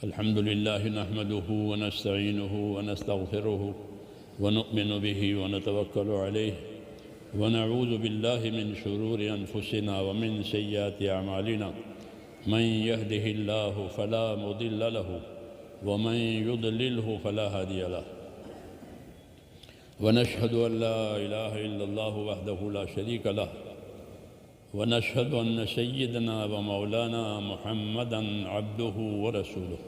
الحمد لله نحمده ونستعينه ونستغفره ونؤمن به ونتوكل عليه ونعوذ بالله من شرور أنفسنا ومن سيئات أعمالنا من يهده الله فلا مضل له ومن يضلله فلا هادي له ونشهد أن لا إله إلا الله وحده لا شريك له ونشهد أن سيدنا ومولانا محمدًا عبده ورسوله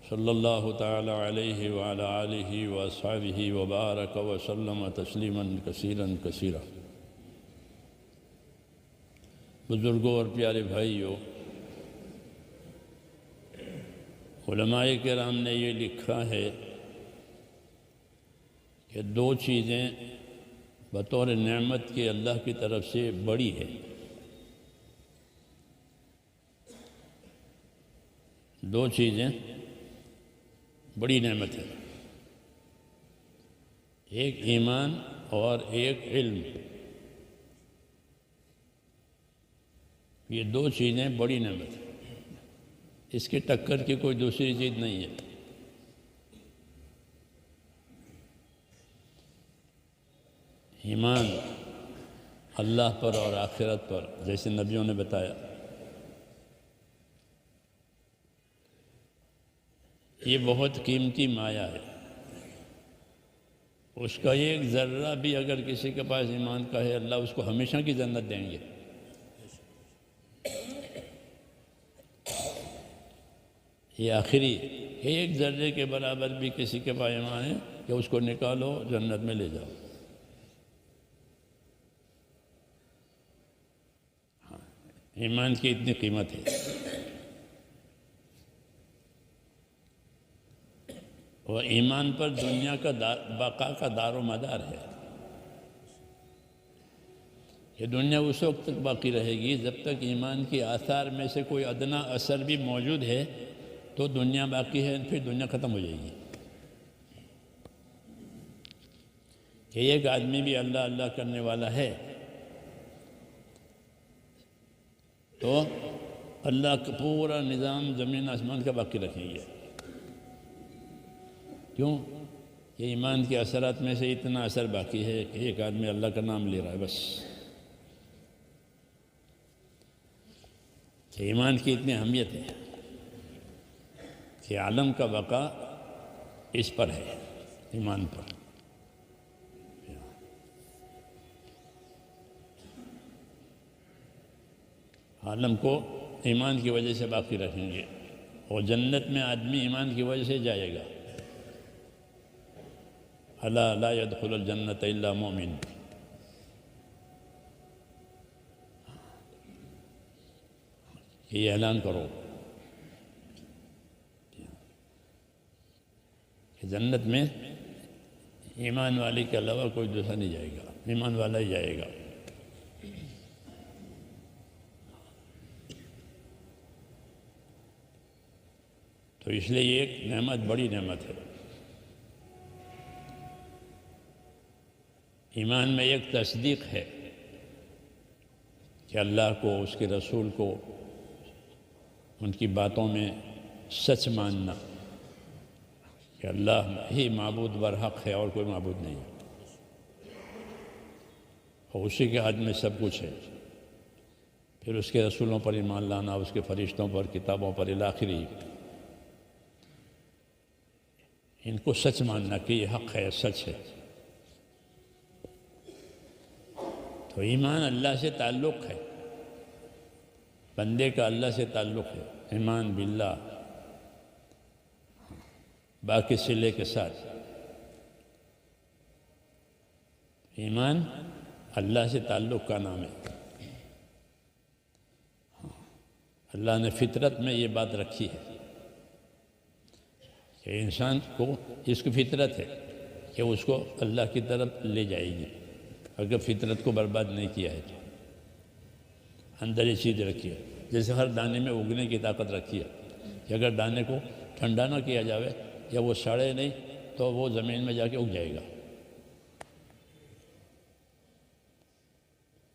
صلى الله تعالى عليه وعلى آله وأصحابه وبارك وسلم تسليما كثيرا كثيرا۔ بزرگوں اور پیارے بھائیوں، علماء کرام نے یہ لکھا ہے کہ دو چیزیں بطور نعمت کے اللہ کی طرف سے بڑی ہے۔ دو چیزیں بڑی نعمت ہے، ایک ایمان اور ایک علم۔ یہ دو چیزیں بڑی نعمت ہے، اس کے ٹکر کی کوئی دوسری چیز نہیں ہے۔ ایمان اللہ پر اور آخرت پر، جیسے نبیوں نے بتایا، یہ بہت قیمتی مایہ ہے۔ اس کا ایک ذرہ بھی اگر کسی کے پاس ایمان کا ہے، اللہ اس کو ہمیشہ کی جنت دیں گے۔ یہ آخری ایک ذرے کے برابر بھی کسی کے پاس ایمان ہے کہ اس کو نکالو، جنت میں لے جاؤ۔ ایمان کی اتنی قیمت ہے۔ اور ایمان پر دنیا کا بقا کا دار و مدار ہے۔ یہ دنیا اس وقت تک باقی رہے گی جب تک ایمان کی آثار میں سے کوئی ادنا اثر بھی موجود ہے تو دنیا باقی ہے، پھر دنیا ختم ہو جائے گی۔ کہ ایک آدمی بھی اللہ اللہ کرنے والا ہے تو اللہ کا پورا نظام زمین آسمان کا باقی رکھیں گے۔ کیوں؟ کہ ایمان کے اثرات میں سے اتنا اثر باقی ہے کہ ایک آدمی اللہ کا نام لے رہا ہے بس۔ کہ ایمان کی اتنی اہمیت ہے کہ عالم کا بقا اس پر ہے، ایمان پر۔ عالم کو ایمان کی وجہ سے باقی رکھیں گے، اور جنت میں آدمی ایمان کی وجہ سے جائے گا۔ الا لا يدخل الجنت الا مؤمن۔ یہ اعلان کرو کہ جنت میں ایمان والے کے علاوہ کوئی دوسرا نہیں جائے گا، ایمان والا ہی جائے گا۔ تو اس لیے یہ ایک نعمت، بڑی نعمت ہے۔ ایمان میں ایک تصدیق ہے کہ اللہ کو، اس کے رسول کو، ان کی باتوں میں سچ ماننا کہ اللہ ہی معبود برحق ہے اور کوئی معبود نہیں ہے، اور اسی کے ہاتھ میں سب کچھ ہے۔ پھر اس کے رسولوں پر ایمان لانا، اس کے فرشتوں پر، کتابوں پر، الاخری ان کو سچ ماننا کہ یہ حق ہے، سچ ہے۔ تو ایمان اللہ سے تعلق ہے، بندے کا اللہ سے تعلق ہے، ایمان باللہ باقی صلے کے ساتھ۔ ایمان اللہ سے تعلق کا نام ہے۔ اللہ نے فطرت میں یہ بات رکھی ہے کہ انسان کو اس کی فطرت ہے کہ اس کو اللہ کی طرف لے جائے گی، اگر فطرت کو برباد نہیں کیا ہے تو اندر یہ چیز رکھی ہے۔ جیسے ہر دانے میں اگنے کی طاقت رکھی ہے کہ اگر دانے کو ٹھنڈا نہ کیا جاوے یا وہ سڑے نہیں تو وہ زمین میں جا کے اگ جائے گا۔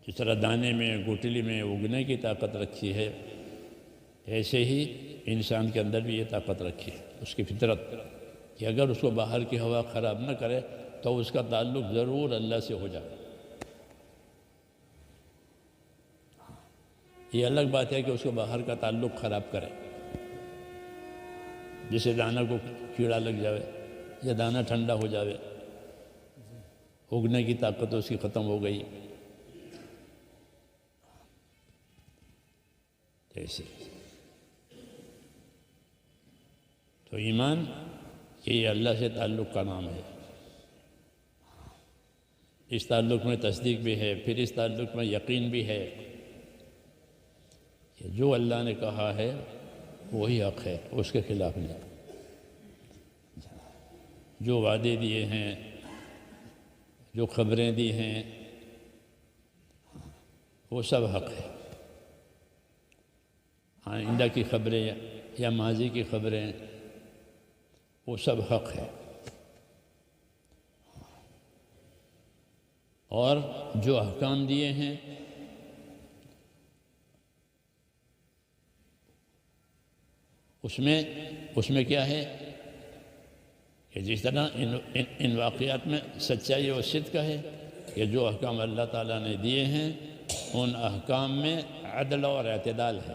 جس طرح دانے میں گٹلی میں اگنے کی طاقت رکھی ہے، ایسے ہی انسان کے اندر بھی یہ طاقت رکھی ہے، اس کی فطرت، کہ اگر اس کو باہر کی ہوا خراب نہ کرے تو اس کا تعلق ضرور اللہ سے ہو جائے۔ یہ الگ بات ہے کہ اس کو باہر کا تعلق خراب کرے، جسے دانہ کو کیڑا لگ جاوے یا دانہ ٹھنڈا ہو جاوے، اگنے کی طاقت اس کی ختم ہو گئی، ایسے۔ تو ایمان کہ یہ اللہ سے تعلق کا نام ہے، اس تعلق میں تصدیق بھی ہے، پھر اس تعلق میں یقین بھی ہے کہ جو اللہ نے کہا ہے وہی حق ہے، اس کے خلاف نہیں۔ جو وعدے دیے ہیں، جو خبریں دی ہیں، وہ سب حق ہے۔ آئندہ کی خبریں یا ماضی کی خبریں، وہ سب حق ہے۔ اور جو احکام دیے ہیں اس میں کیا ہے کہ جس طرح ان واقعات میں سچائی اور صدق ہے کہ جو احکام اللہ تعالیٰ نے دیے ہیں ان احکام میں عدل اور اعتدال ہے۔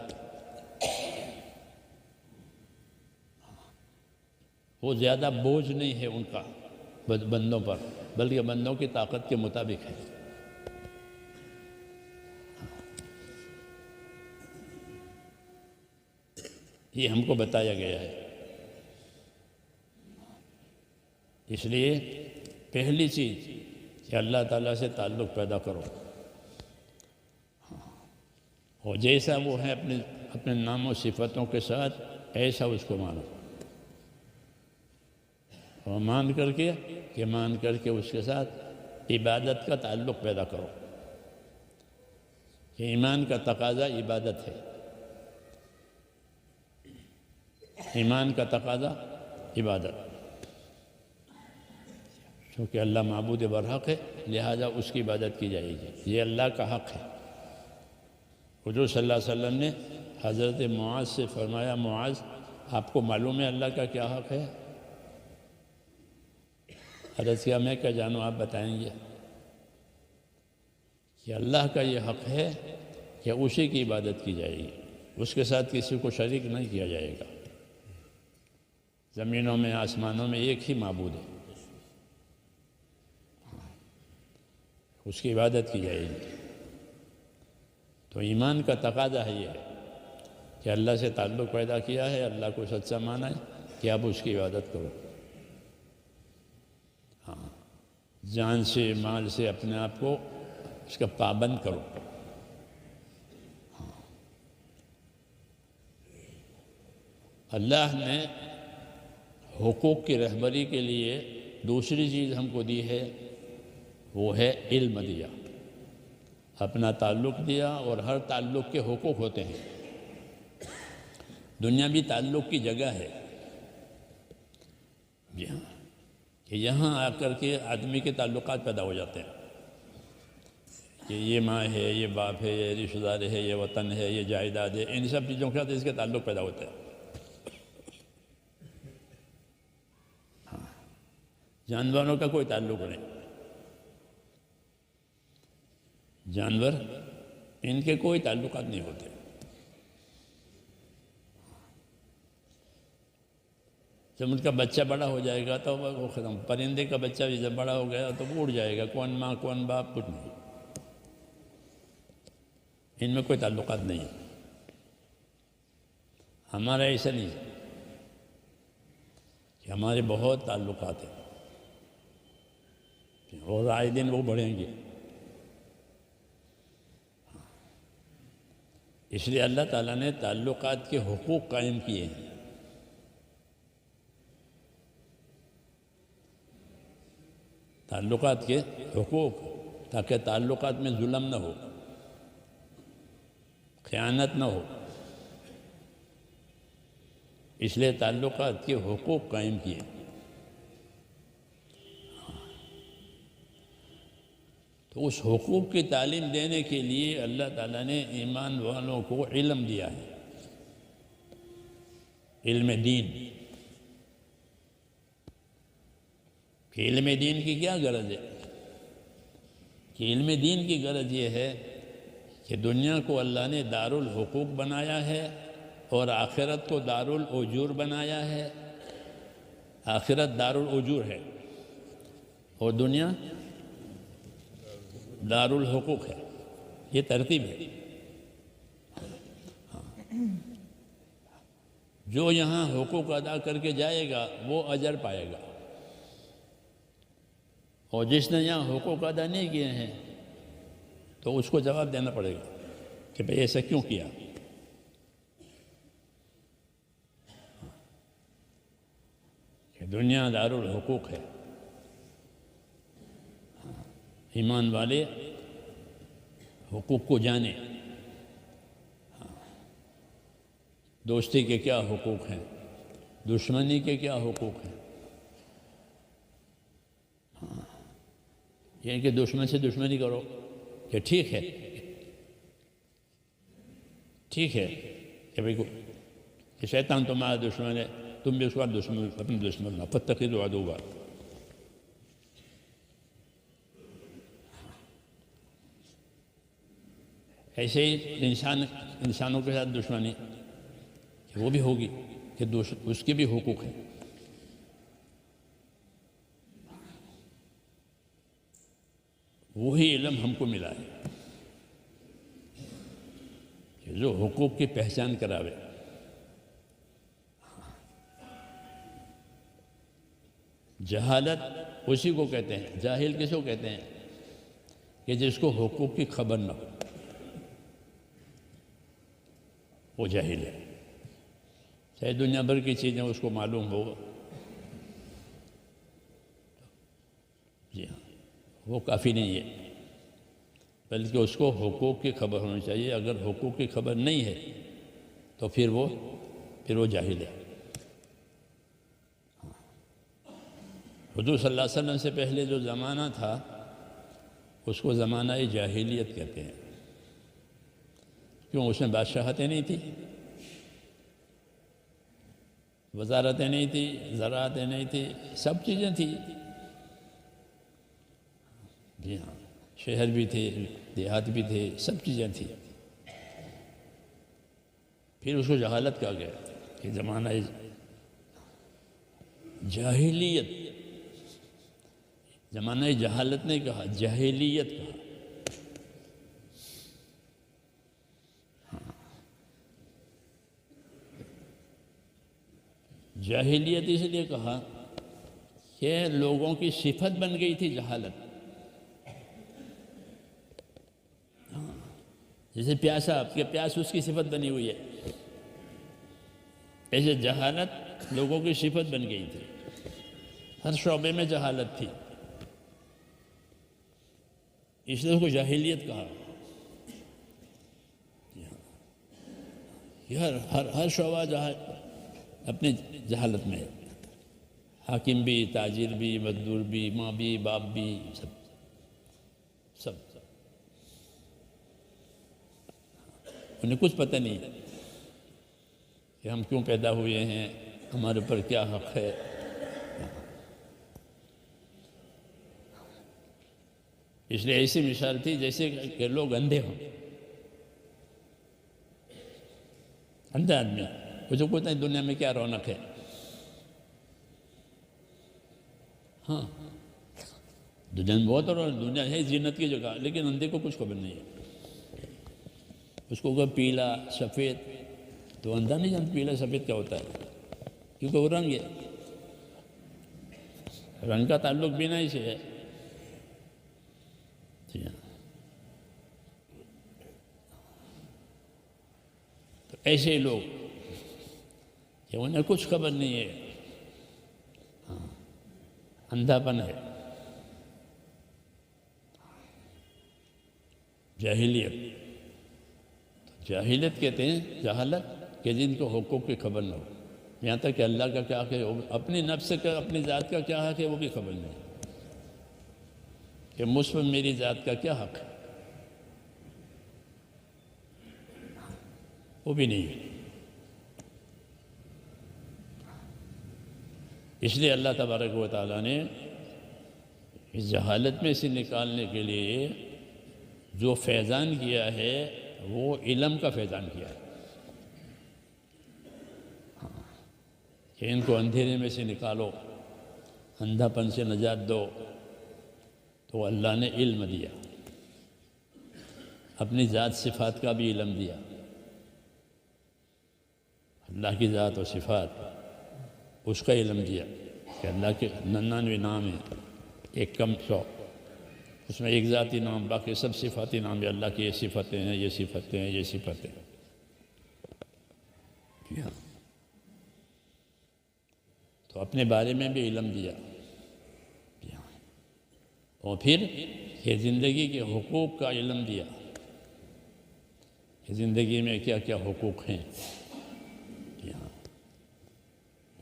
وہ زیادہ بوجھ نہیں ہے ان کا بندوں پر، بلکہ بندوں کی طاقت کے مطابق ہے۔ یہ ہم کو بتایا گیا ہے۔ اس لیے پہلی چیز کہ اللہ تعالیٰ سے تعلق پیدا کرو، اور جیسا وہ ہے اپنے نام و صفتوں کے ساتھ ایسا اس کو مانو، اور مان کر کے اس کے ساتھ عبادت کا تعلق پیدا کرو، کہ ایمان کا تقاضا عبادت ہے، ایمان کا تقاضا عبادت، کیونکہ اللہ معبود برحق ہے، لہذا اس کی عبادت کی جائے گی، یہ اللہ کا حق ہے۔ حضور صلی اللہ علیہ وسلم نے حضرت معاذ سے فرمایا، معاذ آپ کو معلوم ہے اللہ کا کیا حق ہے؟ عرض کیا میں کیا جانوں، آپ بتائیں گے؟ کہ اللہ کا یہ حق ہے کہ اسی کی عبادت کی جائے گی، اس کے ساتھ کسی کو شریک نہیں کیا جائے گا۔ زمینوں میں آسمانوں میں ایک ہی معبود ہے، اس کی عبادت کی جائے گی۔ تو ایمان کا تقاضا ہے یہ کہ اللہ سے تعلق پیدا کیا ہے، اللہ کو سچا مانا ہے کہ آپ اس کی عبادت کرو، جان سے مال سے اپنے آپ کو اس کا پابند کرو۔ اللہ نے حقوق کی رہبری کے لیے دوسری چیز ہم کو دی ہے، وہ ہے علم دیا، اپنا تعلق دیا، اور ہر تعلق کے حقوق ہوتے ہیں۔ دنیا بھی تعلق کی جگہ ہے، جی ہاں، کہ یہاں آ کر کے آدمی کے تعلقات پیدا ہو جاتے ہیں، کہ یہ ماں ہے، یہ باپ ہے، یہ رشتہ دار ہے، یہ وطن ہے، یہ جائیداد ہے، ان سب چیزوں کے ساتھ اس کے تعلق پیدا ہوتے ہیں۔ جانوروں کا کوئی تعلق نہیں، جانور ان کے کوئی تعلقات نہیں ہوتے۔ جب ان کا بچہ بڑا ہو جائے گا تو وہ ختم۔ پرندے کا بچہ بھی جب بڑا ہو گیا تو وہ اڑ جائے گا، کون ماں کون باپ کچھ نہیں، ان میں کوئی تعلقات نہیں۔ ہمارا ایسا نہیں کہ ہمارے بہت تعلقات ہیں، اور آئے دن وہ بڑھیں گے۔ اس لیے اللہ تعالیٰ نے تعلقات کے حقوق قائم کیے ہیں۔ تعلقات کے حقوق، تاکہ تعلقات میں ظلم نہ ہو، خیانت نہ ہو، اس لیے تعلقات کے حقوق قائم کیے۔ تو اس حقوق کی تعلیم دینے کے لیے اللہ تعالیٰ نے ایمان والوں کو علم دیا ہے، علم دین۔ کہ علم دین کی کیا غرض ہے؟ کہ علم دین کی غرض یہ ہے کہ دنیا کو اللہ نے دارالحقوق بنایا ہے اور آخرت کو دارالاجور بنایا ہے۔ آخرت دارالاجور ہے اور دنیا دارالحقوق ہے، یہ ترتیب ہے۔ جو یہاں حقوق ادا کر کے جائے گا وہ اجر پائے گا، اور جس نے یہاں حقوق ادا نہیں کیے ہیں تو اس کو جواب دینا پڑے گا کہ بھئی ایسا کیوں کیا۔ کہ دنیا دارالحقوق ہے، ایمان والے حقوق کو جانیں، دوستی کے کیا حقوق ہیں، دشمنی کے کیا حقوق ہیں۔ یعنی کہ دشمن سے دشمنی کرو کہ ٹھیک ہے کہ بھئی کہ شیطان تمہارا دشمن ہے، تم بھی اس کا دشمن، اپنے دشمن نہ فاتخذوا عدوا۔ ایسے ہی انسانوں کے ساتھ دشمنی کہ وہ بھی ہوگی، کہ اس کے بھی حقوق ہیں۔ وہی علم ہم کو ملا ہے کہ جو حقوق کی پہچان کراوے۔ جہالت اسی کو کہتے ہیں، جاہل کس کو کہتے ہیں؟ کہ جس کو حقوق کی خبر نہ ہو، وہ جاہل ہے۔ چاہے دنیا بھر کی چیزیں اس کو معلوم ہو، جی ہاں، وہ کافی نہیں ہے، بلکہ اس کو حقوق کی خبر ہونی چاہیے۔ اگر حقوق کی خبر نہیں ہے تو پھر وہ جاہل ہے۔ حضور صلی اللہ علیہ وسلم سے پہلے جو زمانہ تھا اس کو زمانہ جاہلیت کہتے ہیں۔ کیوں؟ اس میں بادشاہتیں نہیں تھی، وزارتیں نہیں تھی، زراعتیں نہیں تھی، سب چیزیں تھیں۔ جی ہاں، شہر بھی تھے، دیہات بھی تھے، سب چیزیں تھیں۔ پھر اس کو جہالت کہا گیا کہ زمانہ جاہلیت۔ زمانہ جہالت نہیں کہا، جاہلیت کہا۔ جاہلیت اس لیے کہا کہ لوگوں کی صفت بن گئی تھی جہالت۔ جیسے پیاسا، کہ پیاس اس کی صفت بنی ہوئی ہے، ایسے جہالت لوگوں کی صفت بن گئی تھی۔ ہر شعبے میں جہالت تھی، اس لیے اس کو جاہلیت کہا۔ ہر شعبہ اپنے جہالت میں ہے، حاکم بھی، تاجر بھی، مزدور بھی، ماں بھی، باپ بھی، سب انہیں کچھ پتہ نہیں کہ ہم کیوں پیدا ہوئے ہیں، ہمارے اوپر کیا حق ہے۔ اس لیے ایسی مثال تھی جیسے کہ لوگ اندھے ہوں، اندھا آدمی اسے پوچھتا ہے دنیا میں کیا رونق ہے۔ ہاں، دنیا میں بہت رونق، دنیا ہے زینت کی جگہ، لیکن اندھے کو کچھ خبر نہیں ہے۔ اس کو اگر پیلا سفید تو اندھا نہیں جانتا پیلا سفید کیا ہوتا ہے، کیونکہ وہ رنگ ہے، رنگ کا تعلق بینائی سے ہے۔ جی ہاں، تو ایسے لوگ کہ انہیں کچھ خبر نہیں ہے، ہاں، اندھا پن ہے، جاہلیت۔ جاہلیت کہتے ہیں جہالت کہ جن کو حقوق کی خبر نہ ہو، یہاں تک کہ اللہ کا کیا حق ہے، اپنی نفس کا، اپنی ذات کا کیا حق ہے وہ بھی خبر نہیں، کہ مجھ پر میری ذات کا کیا حق ہے؟ وہ بھی نہیں ہے۔ اس لیے اللہ تبارک و تعالیٰ نے اس جہالت میں سے نکالنے کے لیے جو فیضان کیا ہے وہ علم کا فیضان کیا ہے کہ ان کو اندھیرے میں سے نکالو، اندھا پن سے نجات دو، تو اللہ نے علم دیا، اپنی ذات صفات کا بھی علم دیا۔ اللہ کی ذات و صفات اس کا علم دیا کہ اللہ کے 99 نام ہیں، ایک کم 100، اس میں ایک ذاتی نام، باقی سب صفاتی نام ہے۔ اللہ کی یہ صفتیں ہیں، یہ صفتیں ہیں، یہ صفتیں ہیں۔ تو اپنے بارے میں بھی علم دیا، اور پھر یہ زندگی کے حقوق کا علم دیا کہ زندگی میں کیا کیا حقوق ہیں،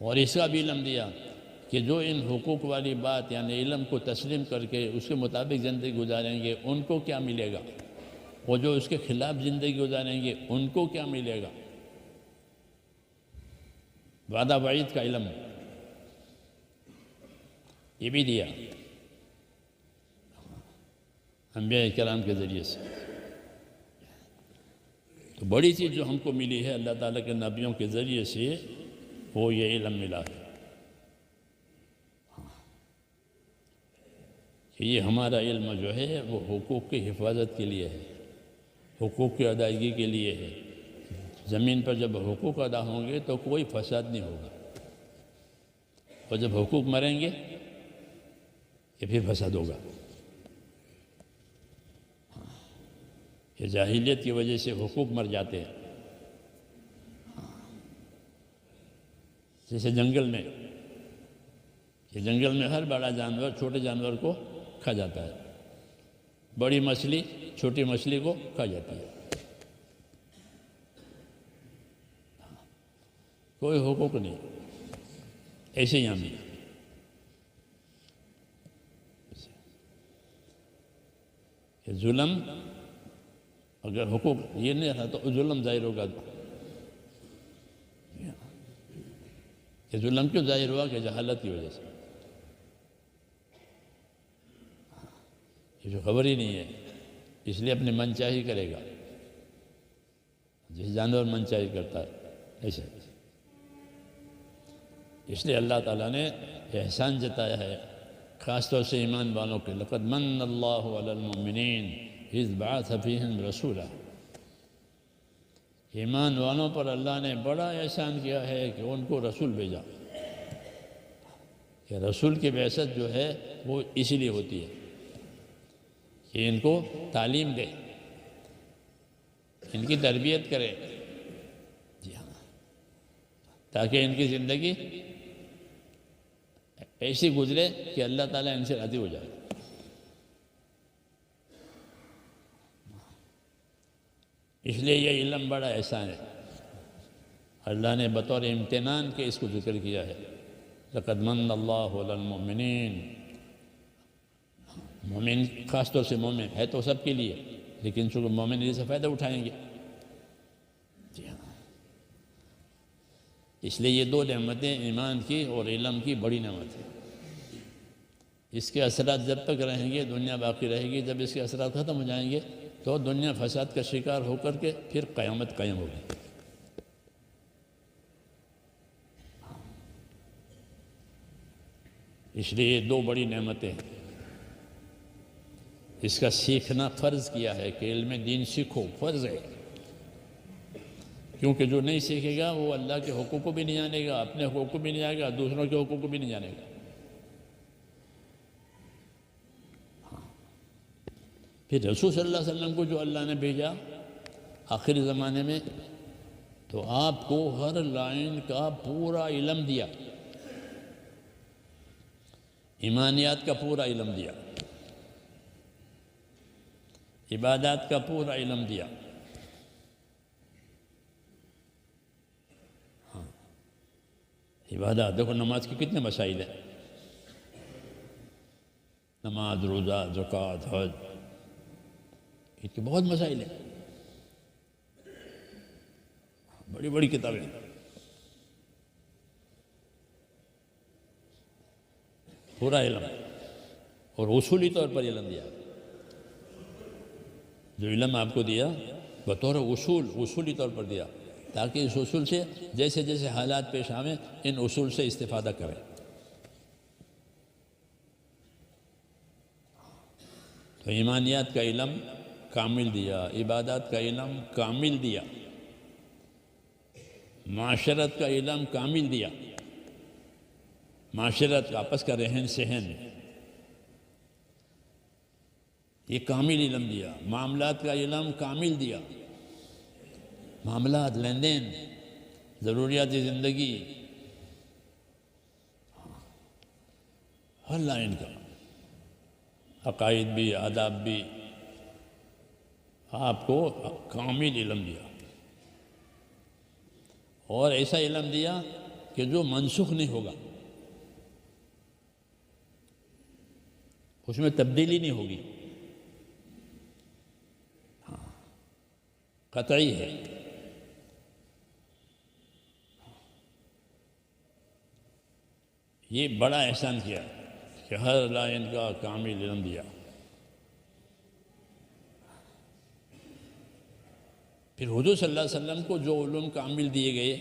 اور اس کا بھی علم دیا کہ جو ان حقوق والی بات یعنی علم کو تسلیم کر کے اس کے مطابق زندگی گزاریں گے ان کو کیا ملے گا، اور جو اس کے خلاف زندگی گزاریں گے ان کو کیا ملے گا۔ وعدہ وعید کا علم یہ بھی دیا انبیاء کرام کے ذریعے سے۔ تو بڑی چیز جو ہم کو ملی ہے اللہ تعالیٰ کے نبیوں کے ذریعے سے، وہ یہ علم ملا ہے کہ یہ ہمارا علم جو ہے وہ حقوق کی حفاظت کے لیے ہے، حقوق کی ادائیگی کے لیے ہے۔ زمین پر جب حقوق ادا ہوں گے تو کوئی فساد نہیں ہوگا، اور جب حقوق مریں گے یہ پھر فساد ہوگا۔ یہ جاہلیت کی وجہ سے حقوق مر جاتے ہیں، جیسے جنگل میں، کہ جنگل میں ہر بڑا جانور چھوٹے جانور کو کھا جاتا ہے، بڑی مچھلی چھوٹی مچھلی کو کھا جاتی ہے، کوئی حقوق نہیں۔ ایسے ہی ہم بھی کہ ظلم، اگر حقوق یہ نہیں رہا تو ظلم ظاہر ہوگا۔ کہ ظلم کیوں ظاہر ہوا؟ کہ جہالت کی وجہ سے، یہ جو خبر ہی نہیں ہے، اس لیے اپنے من چاہی کرے گا، جس جانور من چاہی کرتا ہے ایسے۔ اس لیے اللہ تعالیٰ نے احسان جتایا ہے خاص طور سے ایمان والوں کے، لقد من اللہ علی المؤمنین اذ بعث فیہم رسولا۔ ایمان والوں پر اللہ نے بڑا احسان کیا ہے کہ ان کو رسول بھیجا۔ کہ رسول کی بعثت جو ہے وہ اسی لیے ہوتی ہے کہ ان کو تعلیم دے، ان کی تربیت کرے، جی ہاں، تاکہ ان کی زندگی ایسی گزرے کہ اللہ تعالیٰ ان سے راضی ہو جائے۔ اس لیے یہ علم بڑا احسان ہے، اللہ نے بطور امتنان کے اس کو ذکر کیا ہے۔ لقد من اللہ علی المؤمنین، مومن خاص طور سے مومن ہے تو سب کے لیے، لیکن چونکہ مومن اس سے فائدہ اٹھائیں گے، جی ہاں، اس لیے یہ دو نعمتیں ایمان کی اور علم کی بڑی نعمت ہے۔ اس کے اثرات جب تک رہیں گے دنیا باقی رہے گی، جب اس کے اثرات ختم ہو جائیں گے تو دنیا فساد کا شکار ہو کر کے پھر قیامت قائم ہوگی۔ اس لیے یہ دو بڑی نعمتیں ہیں، اس کا سیکھنا فرض کیا ہے کہ علم دین سیکھو، فرض ہے، کیونکہ جو نہیں سیکھے گا وہ اللہ کے حقوق کو بھی نہیں جانے گا، اپنے حقوق کو بھی نہیں جانے گا، دوسروں کے حقوق کو بھی نہیں جانے گا۔ پھر رسول صلی اللہ علیہ وسلم کو جو اللہ نے بھیجا آخری زمانے میں، تو آپ کو ہر لائن کا پورا علم دیا، ایمانیات کا پورا علم دیا، عبادات کا پورا علم دیا۔ عبادات دیکھو، نماز کے کتنے مسائل ہیں، نماز، روزہ، زکوٰۃ، حج، ان کے بہت مسائل ہیں، بڑی بڑی کتابیں ہیں، پورا علم، اور اصولی طور پر علم دیا، جو علم آپ کو دیا بطور اصولی طور پر دیا، تاکہ اس اصول سے جیسے جیسے حالات پیش آئیں ان اصول سے استفادہ کریں۔ تو ایمانیات کا علم کامل دیا، عبادات کا علم کامل دیا، معاشرت کا علم کامل دیا، معاشرت آپس کا رہن سہن یہ کامل علم دیا، معاملات کا علم کامل دیا، معاملات، لین دین، ضروریات زندگی، ہر لائن کا، عقائد بھی، آداب بھی، آپ کو کامل علم دیا، اور ایسا علم دیا کہ جو منسوخ نہیں ہوگا، اس میں تبدیلی نہیں ہوگی، قطعی ہے۔ یہ بڑا احسان کیا کہ ہر لائن کا کامل علم دیا۔ پھر حضور صلی اللہ علیہ وسلم کو جو علوم کامل دیے گئے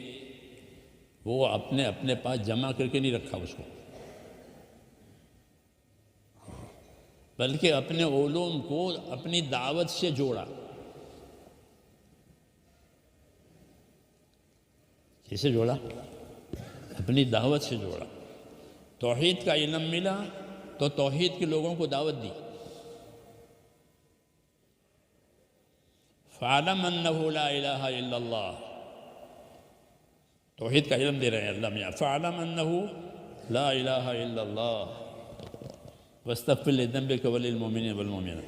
وہ اپنے پاس جمع کر کے نہیں رکھا اس کو، بلکہ اپنے علوم کو اپنی دعوت سے جوڑا۔ کیسے جوڑا؟ اپنی دعوت سے جوڑا۔ توحید کا علم ملا تو توحید کے لوگوں کو دعوت دی، فَعَلَمْ أَنَّهُ لَا إِلَهَ إِلَّا اللَّهِ، توحید کا علم دے رہے ہیں اللہ میاں، فَعَلَمْ أَنَّهُ لَا إِلَهَ إِلَّا اللَّهِ وَاسْتَغْفِرْ لِذَنبِكَ وَلِلْمُؤْمِنِينَ وَالْمُؤْمِنَاتِ،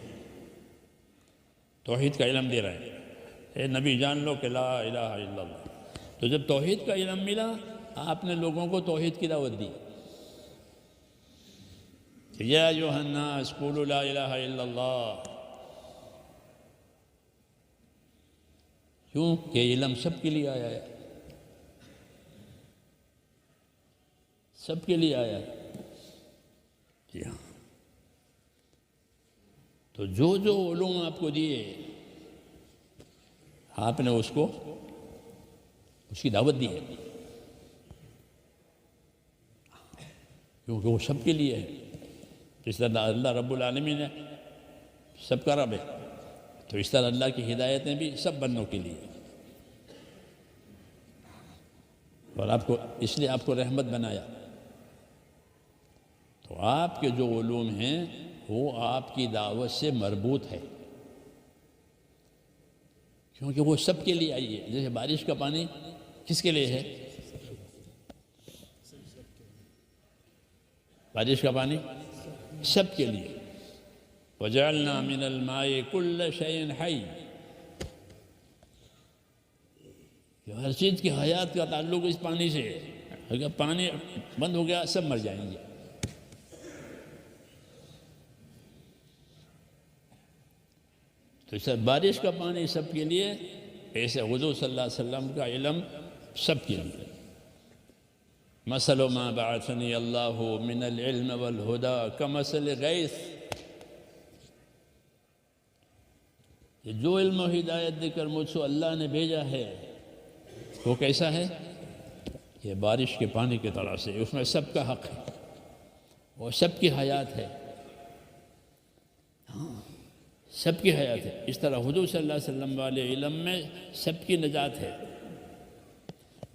توحید کا علم دے رہے ہیں، اے نبی جان لو کہ لا الہ الا اللہ۔ تو جب توحید کا علم ملا آپ نے لوگوں کو توحید کی دعوت دی، یا ایھا الناس قولوا لا الہ الا اللہ، کیوں کہ علم سب کے لیے آیا ہے، سب کے لیے آیا ہے۔ جی ہاں، تو جو جو علوم آپ کو دیے آپ نے اس کی دعوت دی ہے، کیونکہ وہ سب کے لیے ہے۔ جس طرح اللہ رب العالمین ہے سب کا رب ہے، تو اس طرح اللہ کی ہدایتیں بھی سب بندوں کے لیے، اور اس لیے آپ کو رحمت بنایا۔ تو آپ کے جو علوم ہیں وہ آپ کی دعوت سے مربوط ہے، کیونکہ وہ سب کے لیے آئی ہے۔ جیسے بارش کا پانی کس کے لیے ہے؟ بارش کا پانی سب کے لیے۔ وَجَعَلْنَا مِنَ الْمَاءِ كُلَّ شَيْءٍ حَيٍّ، ہر چیز کی حیات کا تعلق اس پانی سے ہے، اگر پانی بند ہو گیا سب مر جائیں گے۔ تو اس بارش کا پانی سب کے لیے، ایسے حضور صلی اللہ علیہ وسلم کا علم سب کے لیے۔ مثل ما بعثني الله من العلم والهدى كمثل غيث، جو علم و ہدایت دے کر مجھ سے اللہ نے بھیجا ہے وہ کیسا ہے؟ یہ بارش کے پانی کی طرح سے، اس میں سب کا حق ہے اور سب کی حیات ہے، سب کی حیات ہے۔ اس طرح حضور صلی اللہ علیہ وسلم والے علم میں سب کی نجات ہے،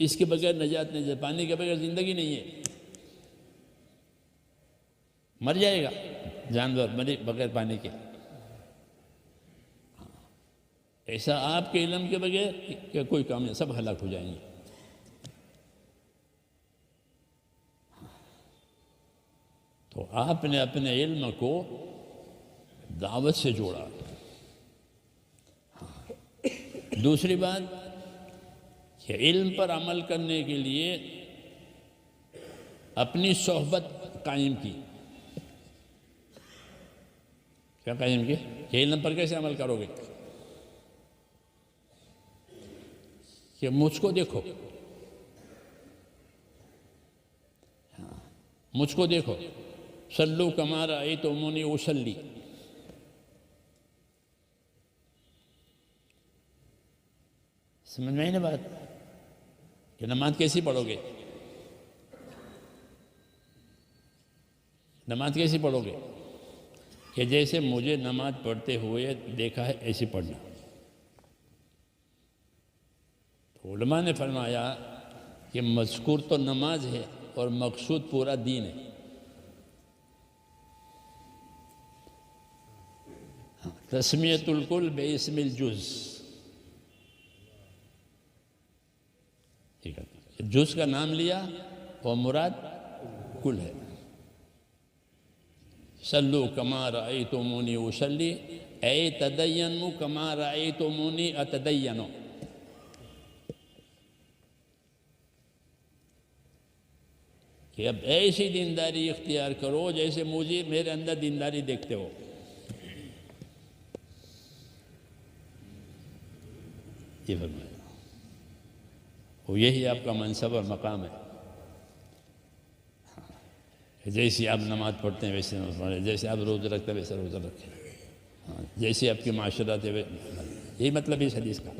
اس کے بغیر نجات نہیں ہے۔ پانی کے بغیر زندگی نہیں ہے، مر جائے گا جانور بغیر پانی کے۔ ایسا آپ کے علم کے بغیر کہ کوئی کام نہیں، سب ہلاک ہو جائیں گے۔ تو آپ نے اپنے علم کو دعوت سے جوڑا۔ دوسری بات کہ علم پر عمل کرنے کے لیے اپنی صحبت قائم کی، کیا قائم کی کہ علم پر کیسے عمل کرو گے؟ کہ مجھ کو دیکھو، مجھ کو دیکھو، صلو کما رأیتمونی اصلی، سمجھ میں آئی نا بات؟ کہ نماز کیسی پڑھو گے؟ نماز کیسی پڑھو گے؟ کہ جیسے مجھے نماز پڑھتے ہوئے دیکھا ہے ایسی پڑھنا۔ تو علماء نے فرمایا کہ مذکور تو نماز ہے اور مقصود پورا دین ہے۔ تسمیت الکل باسم الجز، جز کا نام لیا اور مراد کل ہے۔ صلو کما رأیتمونی اصلی اے تدینوا کما رأیتمونی اتدینوا، کہ اب ایسی دینداری اختیار کرو جیسے مجھے میرے اندر دینداری دیکھتے ہو۔ یہ فرمایا، وہ یہی آپ کا منصب اور مقام ہے۔ جیسی آپ نماز پڑھتے ہیں ویسے نماز پڑھیں، جیسے آپ روزہ رکھتے ہیں ویسے روزہ رکھیں، جیسی آپ کی معاشرت ہے یہی مطلب ہے اس حدیث کا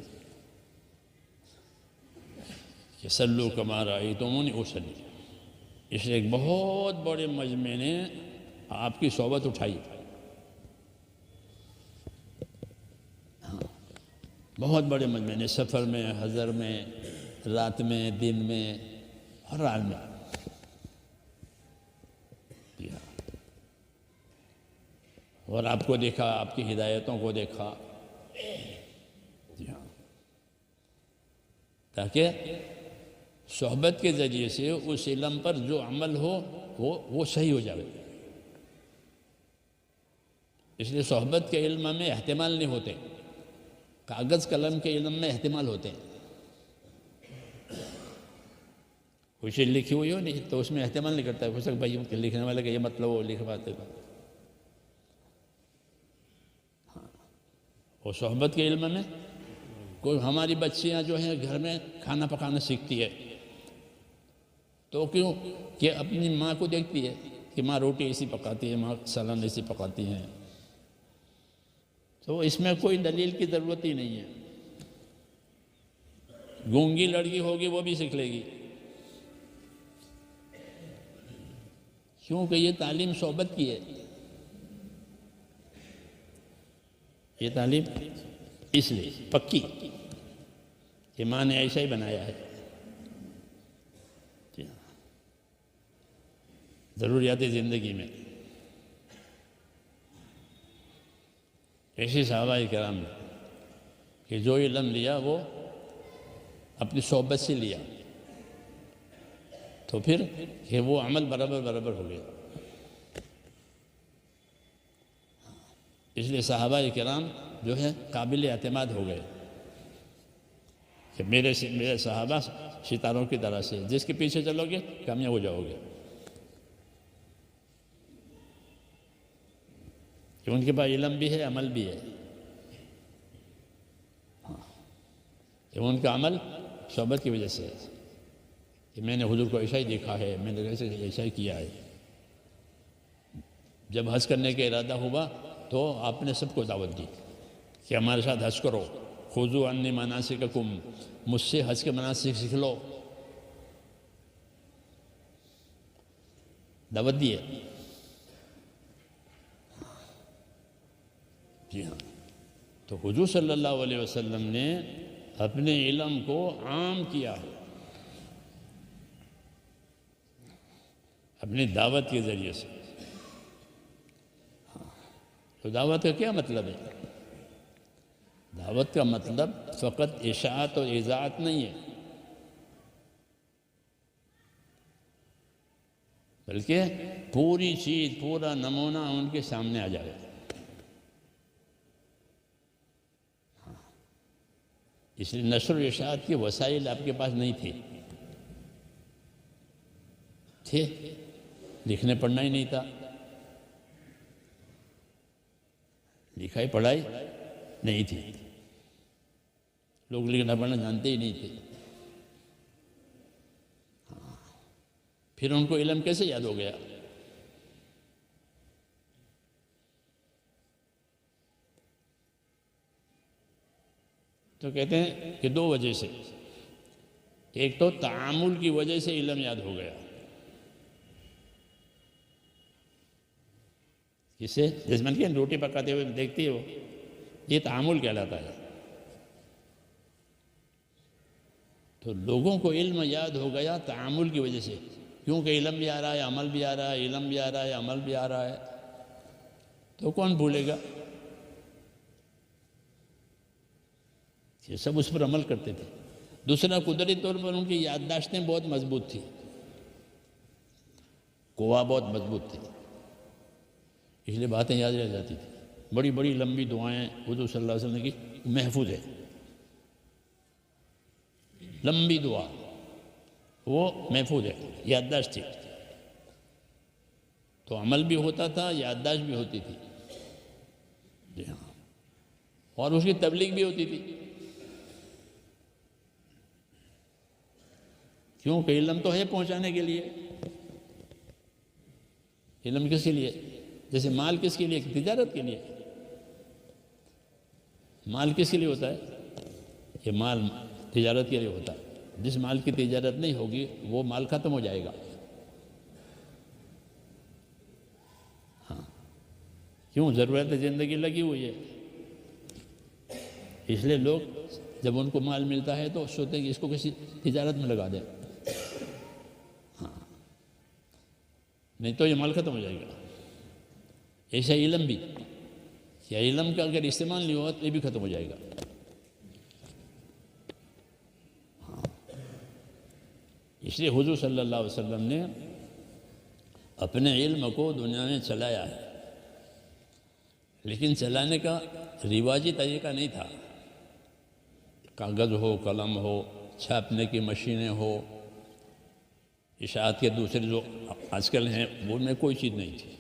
کہ صلو کما رأیتمونی اصلی۔ اس لیے ایک بہت بڑے مجمع نے آپ کی صحبت اٹھائی، بہت بڑے مجمع نے، سفر میں، حضر میں، رات میں، دن میں، ہر حال میں۔ اور آپ کو دیکھا، آپ کی ہدایتوں کو دیکھا، تاکہ صحبت کے ذریعے سے اس علم پر جو عمل ہو وہ صحیح ہو جائے۔ اس لیے صحبت کے علم میں احتمال نہیں ہوتے، کاغذ قلم کے علم میں احتمال ہوتے ہیں۔ کوئی چیز لکھی ہوئی ہو نہیں تو اس میں احتمال نہیں کرتا، ہو سکتا بھائی لکھنے والے کا یہ مطلب وہ لکھ پاتے گا۔ اور صحبت کے علم میں کوئی ہماری بچیاں جو ہیں گھر میں کھانا پکانا سیکھتی ہے تو کیوں کہ اپنی ماں کو دیکھتی ہے کہ ماں روٹی ایسی پکاتی ہے، ماں سالن ایسی پکاتی ہیں، تو اس میں کوئی دلیل کی ضرورت ہی نہیں ہے۔ گونگی لڑکی ہوگی وہ بھی سیکھ لے گی، کیونکہ یہ تعلیم صحبت کی ہے، یہ تعلیم اس لیے پکی کہ ماں نے ایسا ہی بنایا ہے۔ ضروریات زندگی میں ایسے صحابہ کرام نے کہ جو علم لیا وہ اپنی صحبت سے لیا، تو پھر کہ وہ عمل برابر ہو گیا۔ اس لیے صحابہ کرام جو ہے قابل اعتماد ہو گئے کہ میرے صحابہ ستاروں کی طرح سے، جس کے پیچھے چلو گے کامیاب ہو جاؤ گے، کہ ان کے پاس علم بھی ہے، عمل بھی ہے، کہ ان کا عمل صحبت کی وجہ سے ہے کہ میں نے حضور کو ایسا ہی دیکھا ہے، میں نے ایسا ہی کیا ہے۔ جب حج کرنے کا ارادہ ہوا تو آپ نے سب کو دعوت دی کہ ہمارے ساتھ حج کرو، خذوا عنی مناسککم، مجھ سے حج کے مناسک سیکھ لو، دعوت دی ہے۔ جی ہاں، تو حضور صلی اللہ علیہ وسلم نے اپنے علم کو عام کیا ہے اپنی دعوت کے ذریعے سے۔ تو دعوت کا کیا مطلب ہے؟ دعوت کا مطلب فقط اشاعت اور اذاعت نہیں ہے، بلکہ پوری چیز، پورا نمونہ ان کے سامنے آ جائے۔ اس لیے نشر و اشاعت کے وسائل آپ کے پاس نہیں تھے، لکھنے پڑھنا ہی نہیں تھا، لکھائی پڑھائی نہیں تھی، لوگ لکھنا پڑھنا جانتے ہی نہیں تھے. پھر ان کو علم کیسے یاد ہو گیا؟ تو کہتے ہیں کہ دو وجہ سے. ایک تو تعامل کی وجہ سے علم یاد ہو گیا. اس سے جیسے میں کہ روٹی پکاتے ہوئے دیکھتی ہو، یہ تعامل کہلاتا ہے. تو لوگوں کو علم یاد ہو گیا تعامل کی وجہ سے، کیونکہ علم بھی آ رہا ہے، عمل بھی آ رہا ہے، علم بھی آ رہا ہے، عمل بھی آ رہا ہے، تو کون بھولے گا؟ یہ سب اس پر عمل کرتے تھے. دوسرا، قدرتی طور پر ان کی یادداشتیں بہت مضبوط تھی، قوا بہت مضبوط تھی، اس لیے باتیں یاد رہ جاتی تھی. بڑی بڑی لمبی دعائیں حضور صلی اللہ علیہ وسلم کی محفوظ ہے. لمبی دعا وہ محفوظ ہے، یادداشت تھی. تو عمل بھی ہوتا تھا، یادداشت بھی ہوتی تھی. جی ہاں، اور اس کی تبلیغ بھی ہوتی تھی. کیونکہ علم تو ہے پہنچانے کے لیے. علم کس کے لیے؟ جیسے مال کس کے لیے؟ تجارت کے لیے. مال کس کے لیے ہوتا ہے؟ یہ مال تجارت کے لیے ہوتا ہے. جس مال کی تجارت نہیں ہوگی وہ مال ختم ہو جائے گا. ہاں، کیوں؟ ضرورت زندگی لگی ہوئی ہے. اس لیے لوگ جب ان کو مال ملتا ہے تو سوچتے ہیں کہ اس کو کسی تجارت میں لگا دیں. ہاں، نہیں تو یہ مال ختم ہو جائے گا. ایسا علم بھی، یا علم کا اگر استعمال نہیں ہوا تو یہ بھی ختم ہو جائے گا. ہاں، اس لیے حضور صلی اللہ علیہ وسلم نے اپنے علم کو دنیا میں چلایا ہے، لیکن چلانے کا رواجی طریقہ نہیں تھا. کاغذ ہو، قلم ہو، چھاپنے کی مشینیں ہو، اشاعت کے دوسرے جو آج کل ہیں ان میں کوئی چیز نہیں تھی.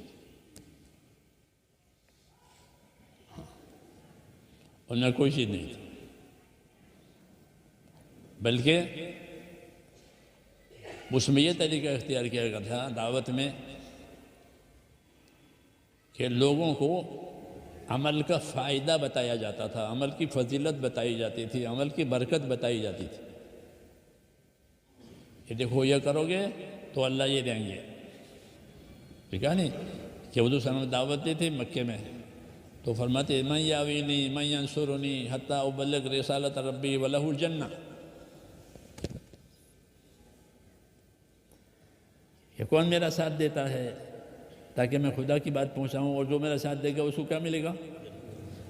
ان میں کوئی چیز نہیں تھی، بلکہ اس میں یہ طریقہ اختیار کیا گیا تھا دعوت میں کہ لوگوں کو عمل کا فائدہ بتایا جاتا تھا، عمل کی فضیلت بتائی جاتی تھی، عمل کی برکت بتائی جاتی تھی. کہ دیکھو یہ کرو گے تو اللہ یہ دیں گے. ٹھیک ہے نہیں کہ حضور صلی اللہ علیہ وسلم دعوت دی تھی مکے میں، تو فرماتے من یاوینی من ینصرنی حتی ابلغ رسالت ربی ولہ الجنہ. کہ کون میرا ساتھ دیتا ہے تاکہ میں خدا کی بات پہنچاؤں، اور جو میرا ساتھ دے گا اس کو کیا ملے گا؟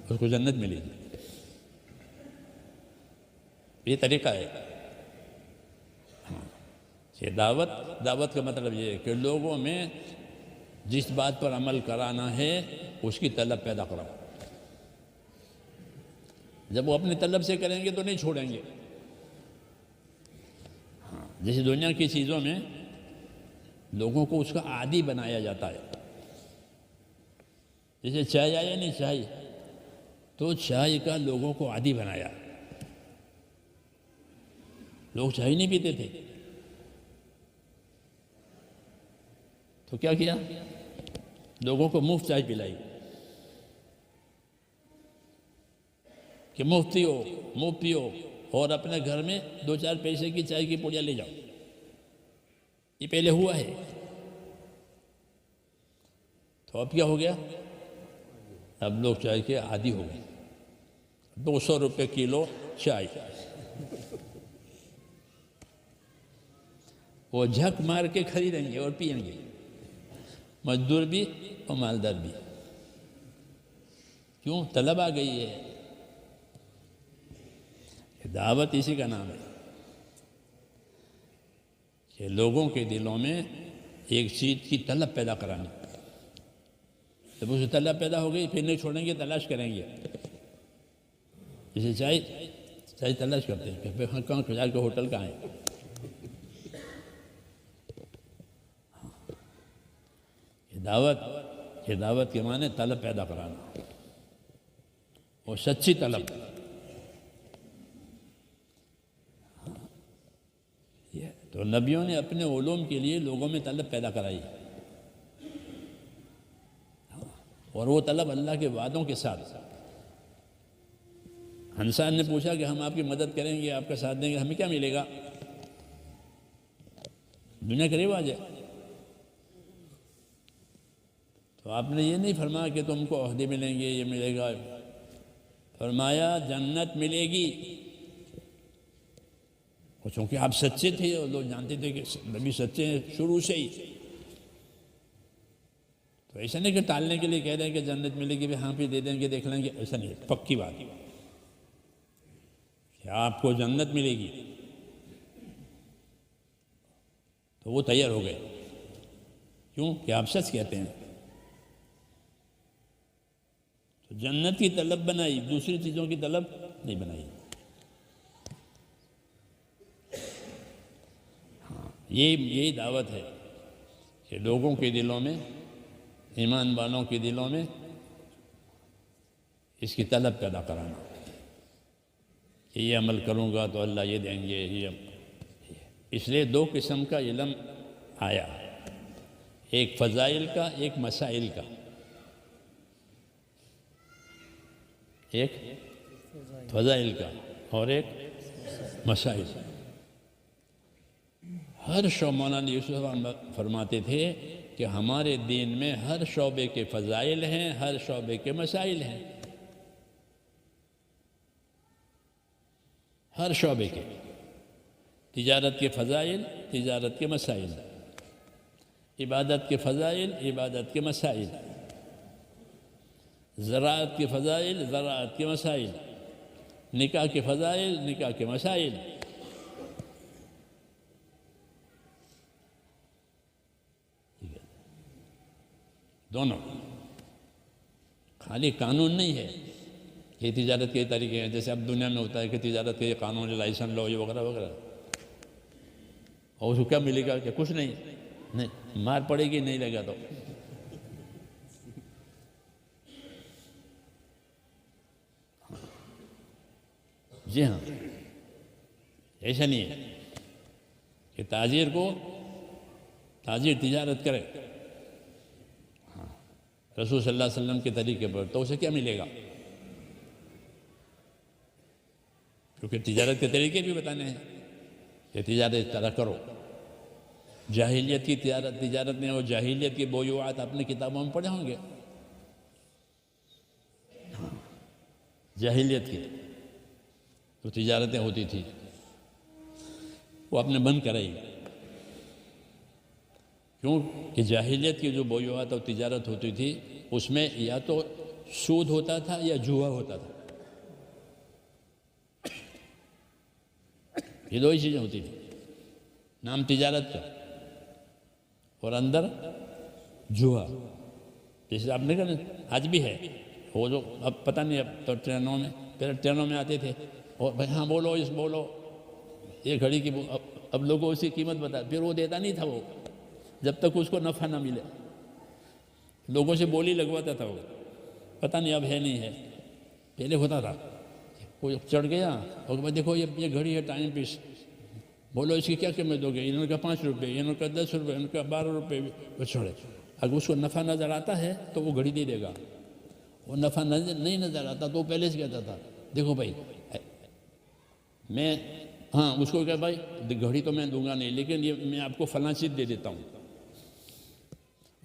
اس کو جنت ملے گی. یہ طریقہ ہے. یہ دعوت کا مطلب یہ ہے کہ لوگوں میں جس بات پر عمل کرانا ہے اس کی طلب پیدا کراؤ. جب وہ اپنی طلب سے کریں گے تو نہیں چھوڑیں گے. ہاں، جیسے دنیا کی چیزوں میں لوگوں کو اس کا عادی بنایا جاتا ہے. جیسے چائے آیا نہیں چائے، تو چائے کا لوگوں کو عادی بنایا. لوگ چائے نہیں پیتے تھے، تو کیا کیا؟ لوگوں کو مفت چائے پلائی کہ مفت پیو اور اپنے گھر میں 2-4 پیسے کی چائے کی پوڑیاں لے جاؤ. یہ پہلے ہوا ہے. تو اب کیا ہو گیا؟ اب لوگ چائے کے عادی ہو گئے. 200 روپے کلو چائے، وہ جھک مار کے خریدیں گے اور پئیں گے، مزدور بھی اور مالدار بھی. کیوں؟ طلب آ گئی ہے. دعوت اسی کا نام ہے کہ لوگوں کے دلوں میں ایک چیز کی طلب پیدا کرانی. جب اسے طلب پیدا ہو گئی پھر نہیں چھوڑیں گے، تلاش کریں گے. جیسے چائے تلاش کرتے ہیں کہ کہاں چائے کا ہوٹل کہاں ہے. یہ دعوت کے معنی طلب پیدا کرانا. اور سچی طلب. تو نبیوں نے اپنے علوم کے لیے لوگوں میں طلب پیدا کرائی، اور وہ طلب اللہ کے وعدوں کے ساتھ. انسان نے پوچھا کہ ہم آپ کی مدد کریں گے، آپ کا ساتھ دیں گے، ہمیں کیا ملے گا؟ دنیا کا رواج ہے. تو آپ نے یہ نہیں فرمایا کہ تم کو عہدے ملیں گے، یہ ملے گا. فرمایا جنت ملے گی. چونکہ آپ سچے تھے اور لوگ جانتے تھے کہ نبی سچے ہیں شروع سے ہی، تو ایسا نہیں کہ ٹالنے کے لیے کہہ رہے ہیں کہ جنت ملے گی، ہاں پہ دے دیں گے، دیکھ لیں گے. ایسا نہیں، پکی بات کہ آپ کو جنت ملے گی. تو وہ تیار ہو گئے. کیوں کہ آپ سچ کہتے ہیں. تو جنت کی طلب بنائی، دوسری چیزوں کی طلب نہیں بنائی. یہی دعوت ہے کہ لوگوں کے دلوں میں، ایمان والوں کے دلوں میں اس کی طلب پیدا کرانا کہ یہ عمل کروں گا تو اللہ یہ دیں گے. اس لیے دو قسم کا علم آیا، ایک فضائل کا، ایک مسائل کا. ایک فضائل کا اور ایک مسائل. ہر مولانا یوسف فرماتے تھے کہ ہمارے دین میں ہر شعبے کے فضائل ہیں، ہر شعبے کے مسائل ہیں. ہر شعبے کے، تجارت کے فضائل، تجارت کے مسائل، عبادت کے فضائل، عبادت کے مسائل، زراعت کے فضائل، زراعت کے مسائل، نکاح کے فضائل، نکاح کے مسائل. دونوں. خالی قانون نہیں ہے کہ تجارت کے طریقے ہیں، جیسے اب دنیا میں ہوتا ہے کہ تجارت کے قانون، لائسنس لو، یہ وغیرہ وغیرہ. اور اس کو کیا ملے گا؟ کہ کچھ نہیں، مار پڑے گی نہیں لگا تو. جی ہاں، ایسا نہیں ہے کہ تاجر تجارت کرے رسول صلی اللہ علیہ وسلم کے طریقے پر، تو اسے کیا ملے گا؟ کیونکہ تجارت کے طریقے بھی بتانے ہیں کہ تجارت اس طرح کرو. جاہلیت کی تجارت میں، اور جاہلیت کی بویوعات اپنی کتابوں میں پڑھے ہوں گے. جاہلیت کی تو تجارتیں ہوتی تھی، وہ آپ نے بند کرائی. کیوں کہ جاہلیت کی جو بویوعات اور تجارت ہوتی تھی، اس میں یا تو سود ہوتا تھا یا جوا ہوتا تھا. یہ دو ہی چیزیں ہوتی تھیں. نام تجارت کا اور اندر جوا. جیسے آپ نے کہا آج بھی ہے وہ، جو اب پتہ نہیں، اب تو ٹرینوں میں، پہلے ٹرینوں میں آتے تھے اور بھائی ہاں بولو، اس بولو، یہ گھڑی کی اب لوگوں اس کی قیمت بتا، پھر وہ دیتا نہیں تھا وہ جب تک اس کو نفع نہ ملے. لوگوں سے بولی لگواتا تھا وہ. پتہ نہیں اب ہے نہیں ہے، پہلے ہوتا تھا. کوئی چڑھ گیا اور بھائی دیکھو یہ گھڑی ہے ٹائم پیس، بولو اس کی کیا قیمت دو گے؟ انہوں نے کہا 5 روپے، انہوں نے کہا 10 روپے، انہوں نے کہا 12 روپے. وہ چھوڑے. اگر اس کو نفع نظر آتا ہے تو وہ گھڑی دے دے گا. وہ نفع نہیں نظر آتا تو وہ پہلے سے کہتا تھا دیکھو بھائی میں، ہاں اس کو کہا بھائی گھڑی تو میں دوں گا نہیں، لیکن یہ میں آپ کو فلاں چیز دے دیتا ہوں.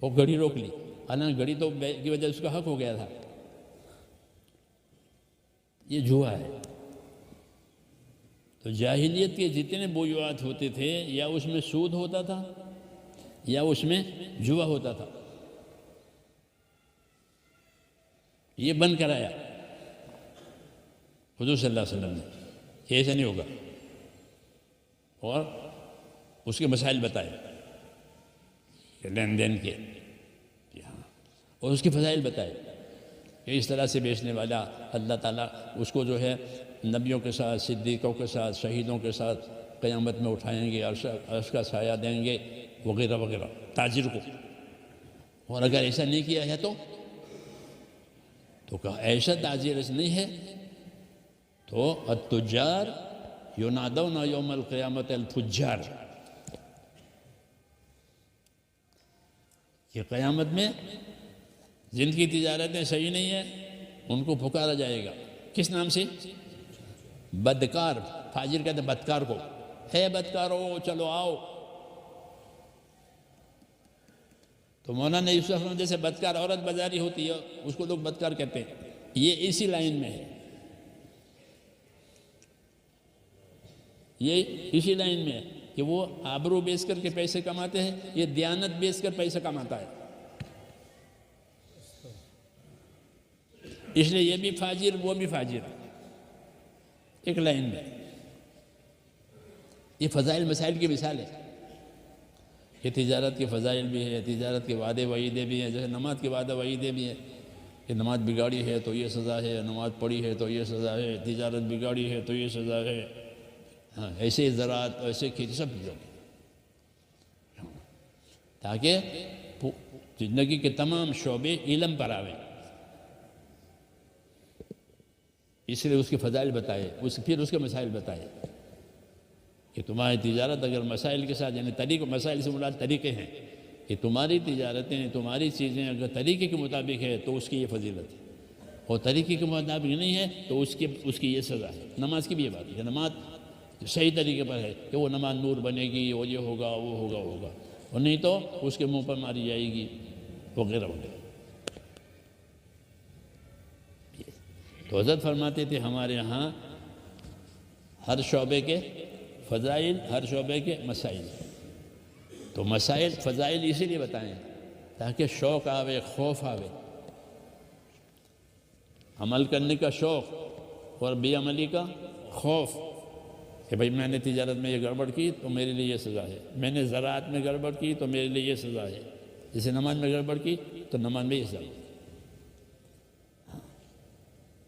وہ گھڑی روک لی، حالانکہ گھڑی تو کی وجہ سے اس کا حق ہو گیا تھا. یہ جوا ہے. تو جاہلیت کے جتنے بویوعات ہوتے تھے، یا اس میں سود ہوتا تھا یا اس میں جوا ہوتا تھا. یہ بند کرایا حضور صلی اللہ علیہ وسلم نے کہ ایسا نہیں ہوگا، اور اس کے مسائل بتائے کہ لین دین کے، اور اس کی فضائل بتائے کہ اس طرح سے بیچنے والا اللہ تعالیٰ اس کو جو ہے نبیوں کے ساتھ، صدیقوں کے ساتھ، شہیدوں کے ساتھ قیامت میں اٹھائیں گے، عرش کا سایہ دیں گے، وغیرہ وغیرہ تاجر کو. اور اگر ایسا نہیں کیا ہے تو تو کہا ایسا تعزیرش نہیں ہے؟ تو التجار ینادون یوم القیامت الفجار، کہ قیامت میں جن کی تجارتیں صحیح نہیں ہیں ان کو پکارا جائے گا، کس نام سے؟ بدکار۔ فاجر کہتے ہیں بدکار کو، ہے بدکارو چلو آؤ۔ تو مولانا یوسف احمد جیسے بدکار عورت بازاری ہوتی ہے اس کو لوگ بدکار کہتے ہیں، یہ اسی لائن میں ہے، یہ اسی لائن میں ہے کہ وہ آبرو بیچ کر کے پیسے کماتے ہیں، یہ دیانت بیچ کر پیسے کماتا ہے، اس لیے یہ بھی فاجر وہ بھی فاجر، ایک لائن میں۔ یہ فضائل مسائل کی مثال ہے، یہ تجارت کے فضائل بھی ہے، تجارت کے وعدے وعیدے بھی ہیں، جیسے نماز کے وعدے وعیدے بھی ہیں کہ نماز بگاڑی ہے تو یہ سزا ہے، نماز پڑھی ہے تو یہ سزا ہے، تجارت بگاڑی ہے تو یہ سزا ہے، ہاں ایسے زراعت ایسے کھیتی سب چیزوں تاکہ زندگی کے تمام شعبے علم پر آویں، اس لیے اس کے فضائل بتائے، پھر اس کے مسائل بتائے کہ تمہاری تجارت اگر مسائل کے ساتھ، یعنی طریقے، مسائل سے مراد طریقے ہیں کہ تمہاری تجارتیں تمہاری چیزیں اگر طریقے کے مطابق ہے تو اس کی یہ فضیلت ہے، اور طریقے کے مطابق نہیں ہے تو اس کی یہ سزا ہے۔ نماز کی بھی یہ بات ہے کہ نماز صحیح طریقے پر ہے کہ وہ نماز نور بنے گی، وہ یہ ہوگا وہ ہوگا وہ ہوگا، اور نہیں تو اس کے منہ پر ماری جائے گی وغیرہ وغیرہ۔ تو حضرت فرماتے تھے ہمارے ہاں ہر شعبے کے فضائل، ہر شعبے کے مسائل، تو مسائل فضائل اسی لیے بتائیں تاکہ شوق آوے، خوف آوے، عمل کرنے کا شوق اور بے عملی کا خوف کہ بھئی میں نے تجارت میں یہ گڑبڑ کی تو میرے لیے یہ سزا ہے، میں نے زراعت میں گڑبڑ کی تو میرے لیے یہ سزا ہے، جیسے نماز میں گڑبڑ کی تو نماز میں یہ سزا ہے۔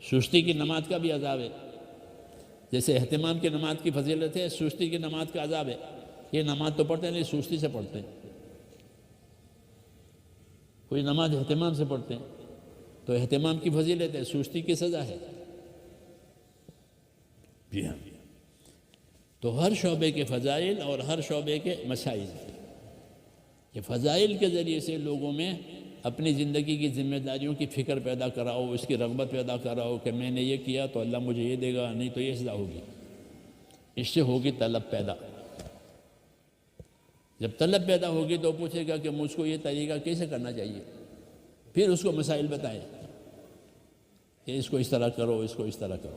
سستی کی نماز کا بھی عذاب ہے، جیسے اہتمام کی نماز کی فضیلت ہے، سستی کی نماز کا عذاب ہے۔ یہ نماز تو پڑھتے ہیں نہیں، سستی سے پڑھتے ہیں، کوئی نماز اہتمام سے پڑھتے ہیں تو اہتمام کی فضیلت ہے، سستی کی سزا ہے۔ جی ہاں، تو ہر شعبے کے فضائل اور ہر شعبے کے مسائل، یہ فضائل کے ذریعے سے لوگوں میں اپنی زندگی کی ذمہ داریوں کی فکر پیدا کراؤ، اس کی رغبت پیدا کراؤ کہ میں نے یہ کیا تو اللہ مجھے یہ دے گا، نہیں تو یہ سزا ہوگی، اس سے ہوگی طلب پیدا۔ جب طلب پیدا ہوگی تو پوچھے گا کہ مجھ کو یہ طریقہ کیسے کرنا چاہیے، پھر اس کو مسائل بتائیں کہ اس کو اس طرح کرو، اس کو اس طرح کرو۔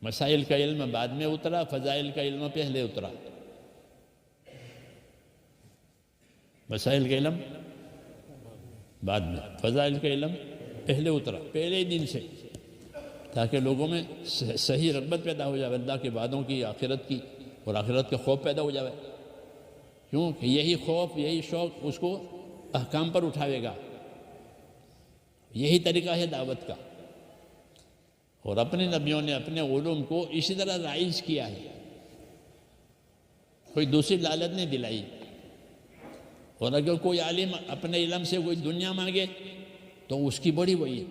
مسائل کا علم بعد میں اترا، فضائل کا علم پہلے اترا۔ مسائل کا علم بعد میں، فضائل کا علم پہلے اترا، پہلے ہی دن سے، تاکہ لوگوں میں صحیح رغبت پیدا ہو جائے اللہ کے وعدوں کی، آخرت کی، اور آخرت کا خوف پیدا ہو جائے، کیونکہ یہی خوف، یہی شوق اس کو احکام پر اٹھاوے گا۔ یہی طریقہ ہے دعوت کا، اور اپنے نبیوں نے اپنے علوم کو اسی طرح رائج کیا ہے، کوئی دوسری لالت نہیں دلائی۔ اور اگر کوئی عالم اپنے علم سے کوئی دنیا مانگے تو اس کی بڑی وہی ہے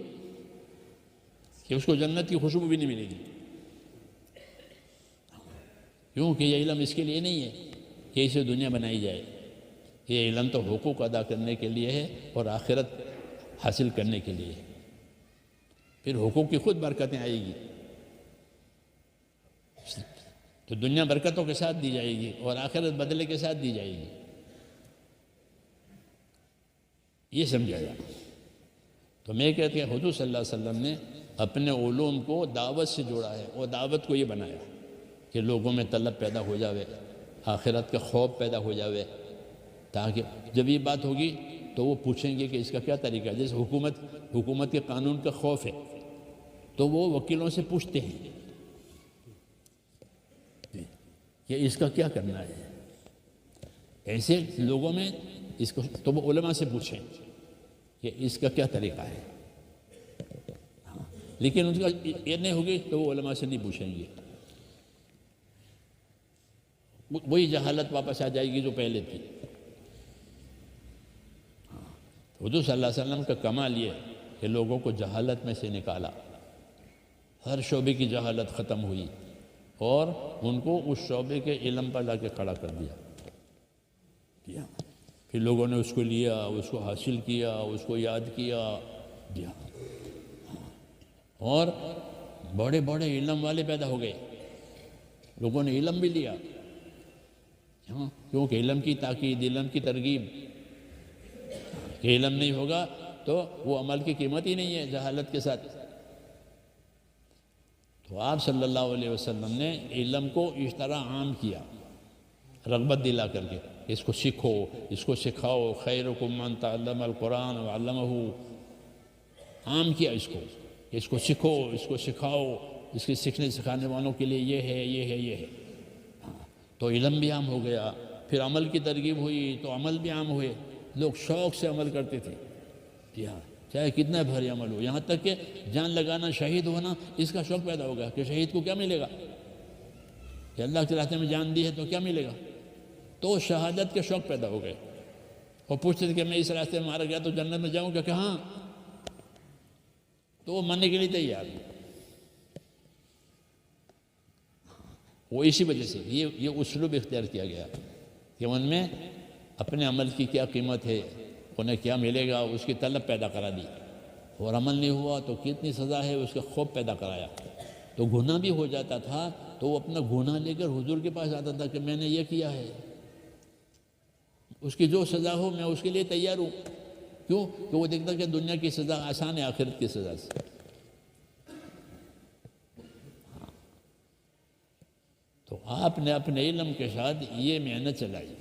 کہ اس کو جنت کی خوشبو بھی نہیں ملے گی، کیونکہ یہ علم اس کے لیے نہیں ہے کہ اسے دنیا بنائی جائے، یہ علم تو حقوق ادا کرنے کے لیے ہے اور آخرت حاصل کرنے کے لیے ہے، پھر حقوق کی خود برکتیں آئے گی، تو دنیا برکتوں کے ساتھ دی جائے گی اور آخرت بدلے کے ساتھ دی جائے گی، یہ سمجھایا۔ تو میں کہتے ہیں حضور صلی اللہ علیہ وسلم نے اپنے علوم کو دعوت سے جوڑا ہے، اور دعوت کو یہ بنایا کہ لوگوں میں طلب پیدا ہو جاوے، آخرت کا خوف پیدا ہو جاوے، تاکہ جب یہ بات ہوگی تو وہ پوچھیں گے کہ اس کا کیا طریقہ ہے۔ جیسے حکومت کے قانون کا خوف ہے تو وہ وکیلوں سے پوچھتے ہیں کہ اس کا کیا کرنا ہے، ایسے لوگوں میں اس کو تو وہ علماء سے پوچھیں کہ اس کا کیا طریقہ ہے، لیکن ان کا یہ نہیں ہوگی تو وہ علماء سے نہیں پوچھیں گے، وہی جہالت واپس آ جائے گی جو پہلے تھی۔ حضور صلی اللہ علیہ وسلم کا کمال یہ ہے کہ لوگوں کو جہالت میں سے نکالا، ہر شعبے کی جہالت ختم ہوئی اور ان کو اس شعبے کے علم پر لا کے کھڑا کر دیا۔ پھر لوگوں نے اس کو لیا، اس کو حاصل کیا، اس کو یاد کیا، اور بڑے بڑے علم والے پیدا ہو گئے، لوگوں نے علم بھی لیا، کیونکہ علم کی تاکید، علم کی ترغیب، کہ علم نہیں ہوگا تو وہ عمل کی قیمت ہی نہیں ہے جہالت کے ساتھ۔ تو آپ صلی اللہ علیہ وسلم نے علم کو اس طرح عام کیا، رغبت دلا کر کے، اس کو سیکھو، اس کو سکھاؤ، خیرکم من تعلم القرآن وعلمہ، عام کیا اس کو سیکھو، اس کو سکھاؤ، اس کے سیکھنے سکھانے والوں کے لیے یہ ہے، یہ ہے، یہ ہے۔ تو علم بھی عام ہو گیا، پھر عمل کی ترغیب ہوئی تو عمل بھی عام ہوئے، لوگ شوق سے عمل کرتے تھے، چاہے کتنا بھاری عمل ہو، یہاں تک کہ جان لگانا، شہید ہونا، اس کا شوق پیدا ہوگا کہ شہید کو کیا ملے گا، کہ اللہ کے راستے میں جان دی ہے تو کیا ملے گا، تو شہادت کے شوق پیدا ہو گئے، اور پوچھتے تھے کہ میں اس راستے میں مارا گیا تو جنت میں جاؤں گا، کہ ہاں، تو وہ مرنے کے لیے تیار ہے۔ وہ اسی وجہ سے یہ اسلوب اختیار کیا گیا کہ ان میں اپنے عمل کی کیا قیمت ہے، انہیں کیا ملے گا، اس کی طلب پیدا کرا دی، اور عمل نہیں ہوا تو کتنی سزا ہے اس کا خوف پیدا کرایا۔ تو گناہ بھی ہو جاتا تھا تو وہ اپنا گناہ لے کر حضور کے پاس آتا تھا کہ میں نے یہ کیا ہے، اس کی جو سزا ہو میں اس کے لیے تیار ہوں، کیوں کہ وہ دیکھتا کہ دنیا کی سزا آسان ہے آخرت کی سزا سے۔ تو آپ نے اپنے علم کے ساتھ یہ محنت چلائی،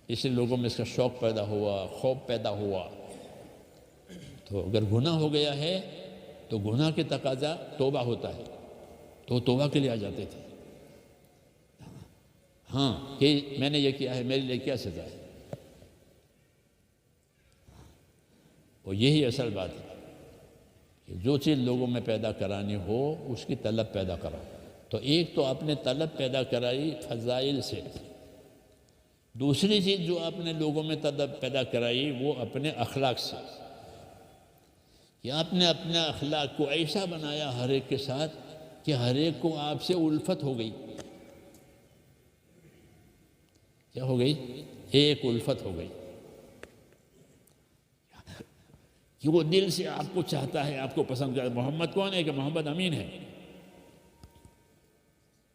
اس لیے لوگوں میں اس کا شوق پیدا ہوا، خوف پیدا ہوا۔ تو اگر گناہ ہو گیا ہے تو گناہ کے تقاضا توبہ ہوتا ہے، تو توبہ کے لیے آ جاتے تھے، ہاں کہ میں نے یہ کیا ہے، میرے لیے کیا سزا ہے۔ اور یہی اصل بات ہے کہ جو چیز لوگوں میں پیدا کرانی ہو اس کی طلب پیدا کرو۔ تو ایک تو آپ نے طلب پیدا کرائی فضائل سے، دوسری چیز جو آپ نے لوگوں میں طلب پیدا کرائی وہ اپنے اخلاق سے، کہ آپ نے اپنے اخلاق کو ایسا بنایا ہر ایک کے ساتھ کہ ہر ایک کو آپ سے الفت ہو گئی۔ کیا ہو گئی؟ ایک الفت ہو گئی کہ وہ دل سے آپ کو چاہتا ہے، آپ کو پسند کرتا ہے۔ محمد کون ہے؟ کہ محمد امین ہے۔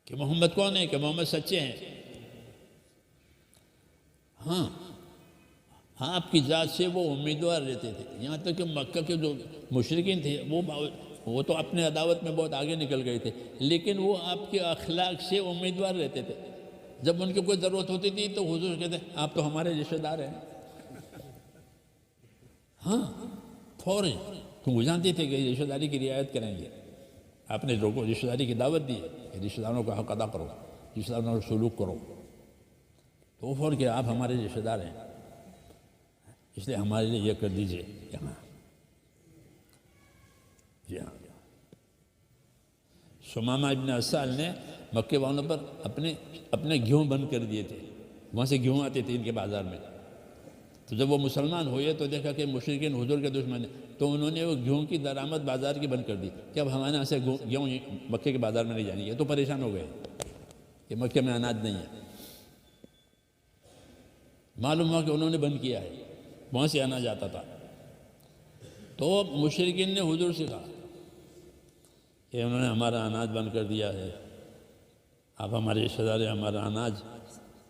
کہ محمد کون ہے؟ کہ محمد سچے ہیں۔ ہاں، آپ کی ذات سے وہ امیدوار رہتے تھے، یہاں تک کہ مکہ کے جو مشرکین تھے وہ تو اپنے عداوت میں بہت آگے نکل گئے تھے، لیکن وہ آپ کے اخلاق سے امیدوار رہتے تھے۔ جب ان کی کوئی ضرورت ہوتی تھی تو حضور کہتے آپ تو ہمارے رشتہ دار ہیں، ہاں فوراً، تو وہ جانتے تھے کہ رشتہ داری کی رعایت کریں گے۔ آپ نے لوگوں کو رشتہ داری کی دعوت دی ہے کہ رشتہ داروں کا حق ادا کرو، رشتہ داروں کا سلوک کرو، تو وہ فوراً کہ آپ ہمارے رشتہ دار ہیں، اس لیے ہمارے لیے یہ کر دیجئے۔ جی ہاں، سمامہ ابن اسال نے مکے والوں پر اپنے گھیوں بند کر دیے تھے، وہاں سے گھیوں آتے تھے ان کے بازار میں۔ تو جب وہ مسلمان ہوئے تو دیکھا کہ مشرکین حضور کے دشمن ہیں، تو انہوں نے وہ گھیوں کی درآمد بازار کی بند کر دی کہ اب ہمارے یہاں سے گھیوں مکے کے بازار میں نہیں جانی ہے۔ تو پریشان ہو گئے کہ مکے میں اناج نہیں ہے، معلوم ہوا کہ انہوں نے بند کیا ہے، وہاں سے اناج آتا تھا۔ تو مشرکین نے حضور سے کہا کہ انہوں نے ہمارا اناج بند کر دیا ہے، آپ ہمارے رشتہ دار ہیں، ہمارا اناج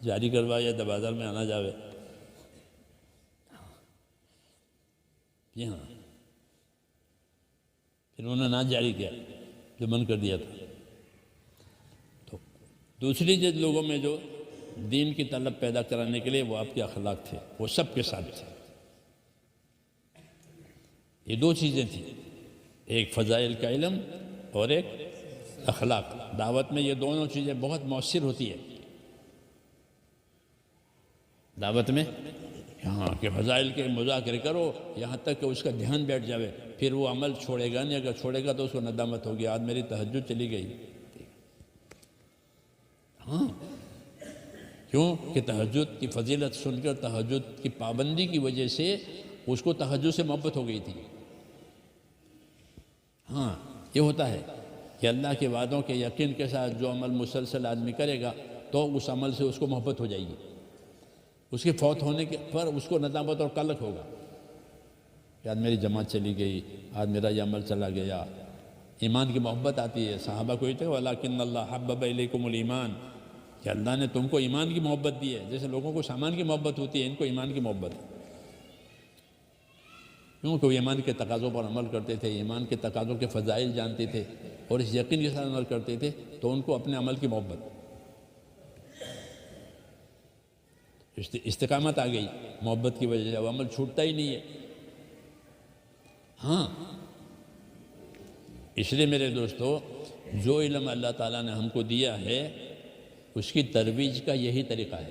جاری کروائے تو بازار میں اناج آوے۔ جی ہاں، پھر انہوں نے اناج جاری کیا جو بند کر دیا تھا۔ تو دوسری چیز لوگوں میں جو دین کی طلب پیدا کرانے کے لیے وہ آپ کے اخلاق تھے، وہ سب کے ساتھ تھے۔ یہ دو چیزیں تھیں، ایک فضائل کا علم اور ایک اخلاق۔ دعوت میں یہ دونوں چیزیں بہت مؤثر ہوتی ہے دعوت میں، ہاں کہ فضائل کے مذاکرے کرو یہاں تک کہ اس کا دھیان بیٹھ جاوے، پھر وہ عمل چھوڑے گا نہیں، اگر چھوڑے گا تو اس کو ندامت ہوگی، آج میری تہجد چلی گئی۔ ہاں، کیوں کہ تہجد کی فضیلت سن کر، تہجد کی پابندی کی وجہ سے اس کو تہجد سے محبت ہو گئی تھی، ہاں یہ ہوتا ہے کہ اللہ کے وعدوں کے یقین کے ساتھ جو عمل مسلسل آدمی کرے گا تو اس عمل سے اس کو محبت ہو جائے گی. اس کے فوت ہونے کے پر اس کو ندامت اور قلق ہوگا کہ آج میری جماعت چلی گئی، آج میرا یہ عمل چلا گیا. ایمان کی محبت آتی ہے. صحابہ کو کہتے ہیں وَلَٰكِنَّ اللَّهَ حَبَّبَ إِلَيْكُمُ الْإِيمَانَ، کہ اللہ نے تم کو ایمان کی محبت دی ہے. جیسے لوگوں کو سامان کی محبت ہوتی ہے، ان کو ایمان کی محبت ہے. کیونکہ وہ ایمان کے تقاضوں پر عمل کرتے تھے، ایمان کے تقاضوں کے فضائل جانتے تھے اور اس یقین کے ساتھ عمل کرتے تھے تو ان کو اپنے عمل کی محبت، استقامت آ گئی محبت کی وجہ سے. وہ عمل چھوٹتا ہی نہیں ہے. ہاں اس لیے میرے دوستو، جو علم اللہ تعالیٰ نے ہم کو دیا ہے اس کی ترویج کا یہی طریقہ ہے.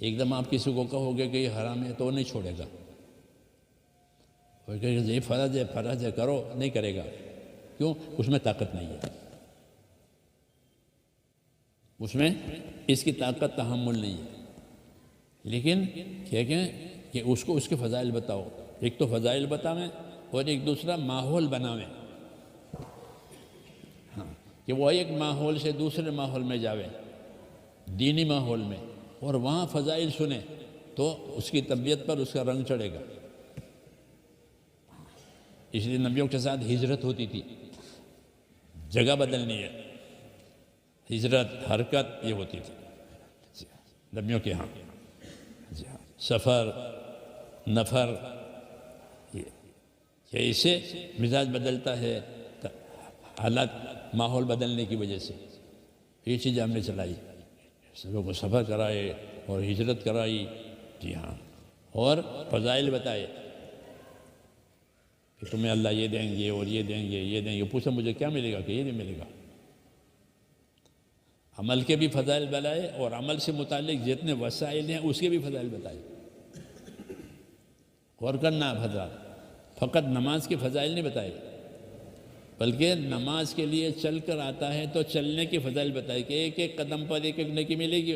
ایک دم آپ کسی کو کہو گے کہ یہ حرام ہے تو وہ نہیں چھوڑے گا. وہ کہے گا یہ فرض ہے کرو، نہیں کرے گا. کیوں؟ اس میں طاقت نہیں ہے، اس میں اس کی طاقت تحمل نہیں ہے. لیکن کہ اس کو اس کے فضائل بتاؤ. ایک تو فضائل بتاویں اور ایک دوسرا ماحول بناویں. ہاں کہ وہ ایک ماحول سے دوسرے ماحول میں جاوے، دینی ماحول میں، اور وہاں فضائل سنیں تو اس کی طبیعت پر اس کا رنگ چڑھے گا. اس لیے نبیوں کے ساتھ ہجرت ہوتی تھی. جگہ بدلنی ہے، ہجرت، حرکت یہ ہوتی تھی نبیوں کے ہاں. سفر، نفر، یہ اسے مزاج بدلتا ہے حالات ماحول بدلنے کی وجہ سے. یہ چیزیں ہم نے چلائی، لوگوں کو سفر کرائے اور ہجرت کرائی. جی ہاں، اور فضائل بتائے کہ تمہیں اللہ یہ دیں گے اور یہ دیں گے، یہ دیں گے. پوچھا مجھے کیا ملے گا؟ کہ یہ نہیں ملے گا. عمل کے بھی فضائل بتائے اور عمل سے متعلق جتنے وسائل ہیں اس کے بھی فضائل بتائے. غور کرنا حضرات، فقط نماز کے فضائل نہیں بتائے بلکہ نماز کے لیے چل کر آتا ہے تو چلنے کے فضائل بتائے کہ ایک ایک قدم پر ایک ایک نیکی ملے گی.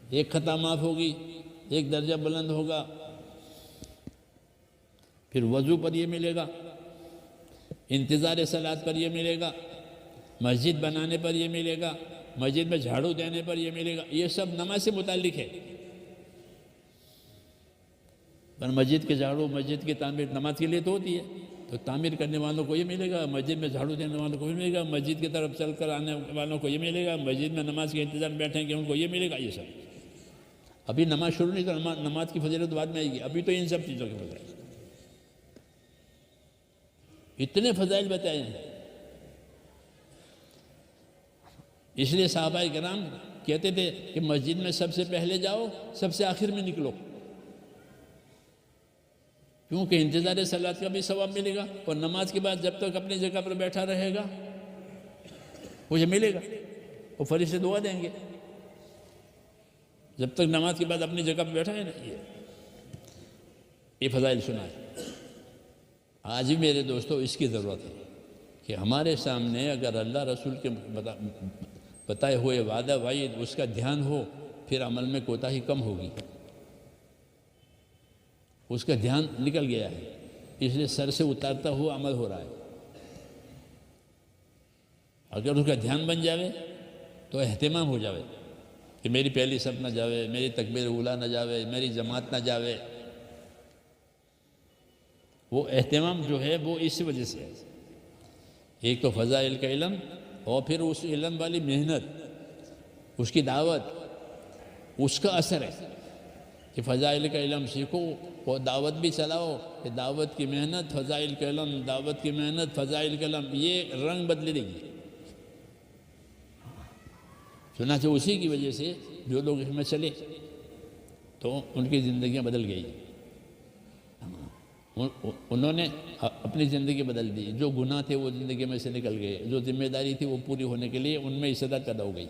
ایک خطا معاف ہوگی، ایک درجہ بلند ہوگا. پھر وضو پر یہ ملے گا، انتظار صلاۃ پر یہ ملے گا، مسجد بنانے پر یہ ملے گا، مسجد میں جھاڑو دینے پر یہ ملے گا. یہ سب نماز سے متعلق ہے. پر مسجد کے جھاڑو، مسجد کی تعمیر نماز کے لیے تو ہوتی ہے، تو تعمیر کرنے والوں کو یہ ملے گا، مسجد میں جھاڑو دینے والوں کو یہ ملے گا، مسجد کی طرف چل کر آنے والوں کو یہ ملے گا، مسجد میں نماز کے انتظار بیٹھیں گے ان کو یہ ملے گا. یہ سب ابھی نماز شروع نہیں، تو نماز کی فضیلت بعد میں آئے گی. ابھی تو ان سب چیزوں کے فضائل، اتنے فضائل بتائے ہیں. اس لیے صحابہ کرام کہتے تھے کہ مسجد میں سب سے پہلے جاؤ، سب سے آخر میں نکلو، کیونکہ انتظار صلاۃ کا بھی ثواب ملے گا اور نماز کے بعد جب تک اپنی جگہ پر بیٹھا رہے گا مجھے ملے گا. وہ فرشتے دعا دیں گے جب تک نماز کے بعد اپنی جگہ پر بیٹھا ہے نا. یہ فضائل سنائے. آج بھی میرے دوستو اس کی ضرورت ہے کہ ہمارے سامنے اگر اللہ رسول کے بتائے ہوئے وعدہ وعید اس کا دھیان ہو، پھر عمل میں کوتاہی کم ہوگی. اس کا دھیان نکل گیا ہے، اس لیے سر سے اتارتا ہوا عمل ہو رہا ہے. اگر اس کا دھیان بن جاوے تو اہتمام ہو جاوے کہ میری پہلی صف نہ جاوے، میری تکبیر اولیٰ نہ جاوے، میری جماعت نہ جاوے. وہ اہتمام جو ہے وہ اس وجہ سے ہے. ایک تو فضائل کا علم اور پھر اس علم والی محنت، اس کی دعوت، اس کا اثر ہے کہ فضائل کا علم سیکھو اور دعوت بھی چلاؤ. کہ دعوت کی محنت، فضائل کا علم، دعوت کی محنت، فضائل کا علم، یہ رنگ بدلے دے گی. چنانچہ اسی کی وجہ سے جو لوگ اس میں چلے تو ان کی زندگیاں بدل گئی. انہوں نے اپنی زندگی بدل دی. جو گناہ تھے وہ زندگی میں سے نکل گئے، جو ذمہ داری تھی وہ پوری ہونے کے لیے ان میں استعداد پیدا ہو گئی.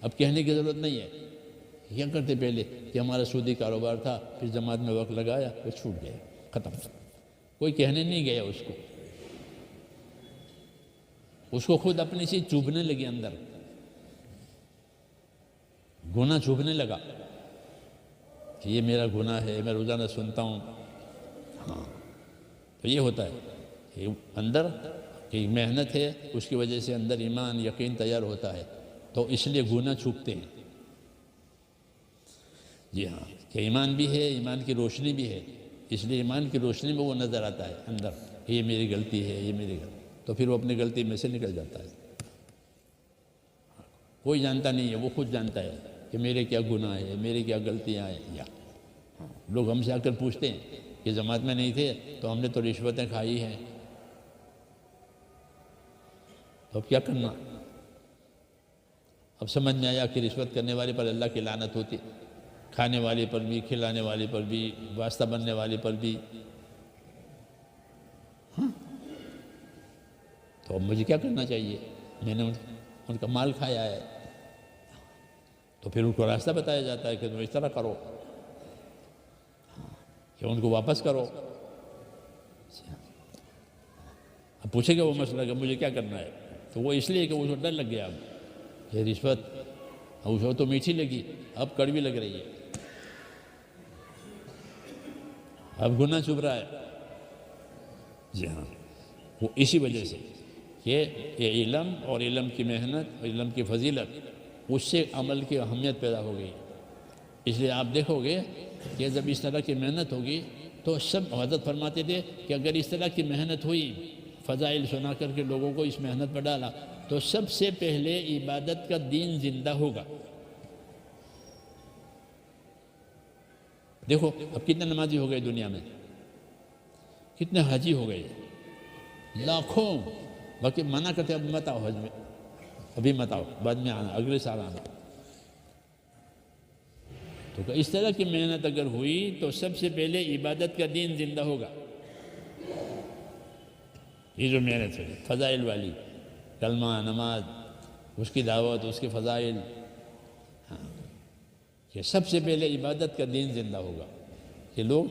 اب کہنے کی ضرورت نہیں ہے. کیا کرتے پہلے کہ ہمارا سودی کاروبار تھا، پھر جماعت میں وقت لگایا، وہ چھوٹ گیا، ختم. کوئی کہنے نہیں گیا اس کو خود اپنی چیز چبھنے لگی اندر، گناہ چبھنے لگا کہ یہ میرا گناہ ہے، میں روزانہ سنتا ہوں. تو یہ ہوتا ہے کہ اندر کہ محنت ہے، اس کی وجہ سے اندر ایمان یقین تیار ہوتا ہے، تو اس لیے گناہ چھپتے ہیں۔ جی ہاں، کہ ایمان بھی ہے، ایمان کی روشنی بھی ہے، اس لیے ایمان کی روشنی میں وہ نظر آتا ہے اندر، یہ میری غلطی ہے، یہ میری غلطی، تو پھر وہ اپنی غلطی میں سے نکل جاتا ہے۔ کوئی جانتا نہیں ہے، وہ خود جانتا ہے کہ میرے کیا گناہ ہے، میری کیا غلطیاں ہیں۔ یا لوگ ہم سے آ کر پوچھتے ہیں کہ جماعت میں نہیں تھے تو ہم نے تو رشوتیں کھائی ہیں، تو اب کیا کرنا؟ اب سمجھ میں آیا کہ رشوت کرنے والے پر اللہ کی لعنت ہوتی، کھانے والے پر بھی، کھلانے والے پر بھی، واسطہ بننے والے پر بھی۔ تو اب مجھے کیا کرنا چاہیے؟ میں نے ان کا مال کھایا ہے، تو پھر ان کو راستہ بتایا جاتا ہے کہ تم اس طرح کرو، کہ ان کو واپس کرو۔ اب پوچھے گا وہ مسئلہ کہ مجھے کیا کرنا ہے، تو وہ اس لیے کہ وہ ڈر لگ گیا اب کہ رشوت، وہ تو میٹھی لگی، اب کڑوی لگ رہی ہے، اب گناہ چھپ رہا ہے۔ جی ہاں، وہ اسی وجہ سے کہ یہ علم اور علم کی محنت اور علم کی فضیلت، اس سے عمل کی اہمیت پیدا ہو گئی۔ اس لیے آپ دیکھو گے کہ جب اس طرح کی محنت ہوگی تو سب حضرت فرماتے تھے کہ اگر اس طرح کی محنت ہوئی، فضائل سنا کر کے لوگوں کو اس محنت پر ڈالا، تو سب سے پہلے عبادت کا دین زندہ ہوگا۔ دیکھو اب کتنے نمازی ہو گئے دنیا میں، کتنے حاجی ہو گئے، لاکھوں، باقی منع کرتے اب مت آؤ حج میں، ابھی مت آؤ، بعد میں آنا، اگلے سال آنا۔ تو اس طرح کی محنت اگر ہوئی تو سب سے پہلے عبادت کا دین زندہ ہوگا۔ یہ جو محنت ہے فضائل والی، کلمہ، نماز، اس کی دعوت، اس کے فضائل، کہ سب سے پہلے عبادت کا دین زندہ ہوگا، کہ لوگ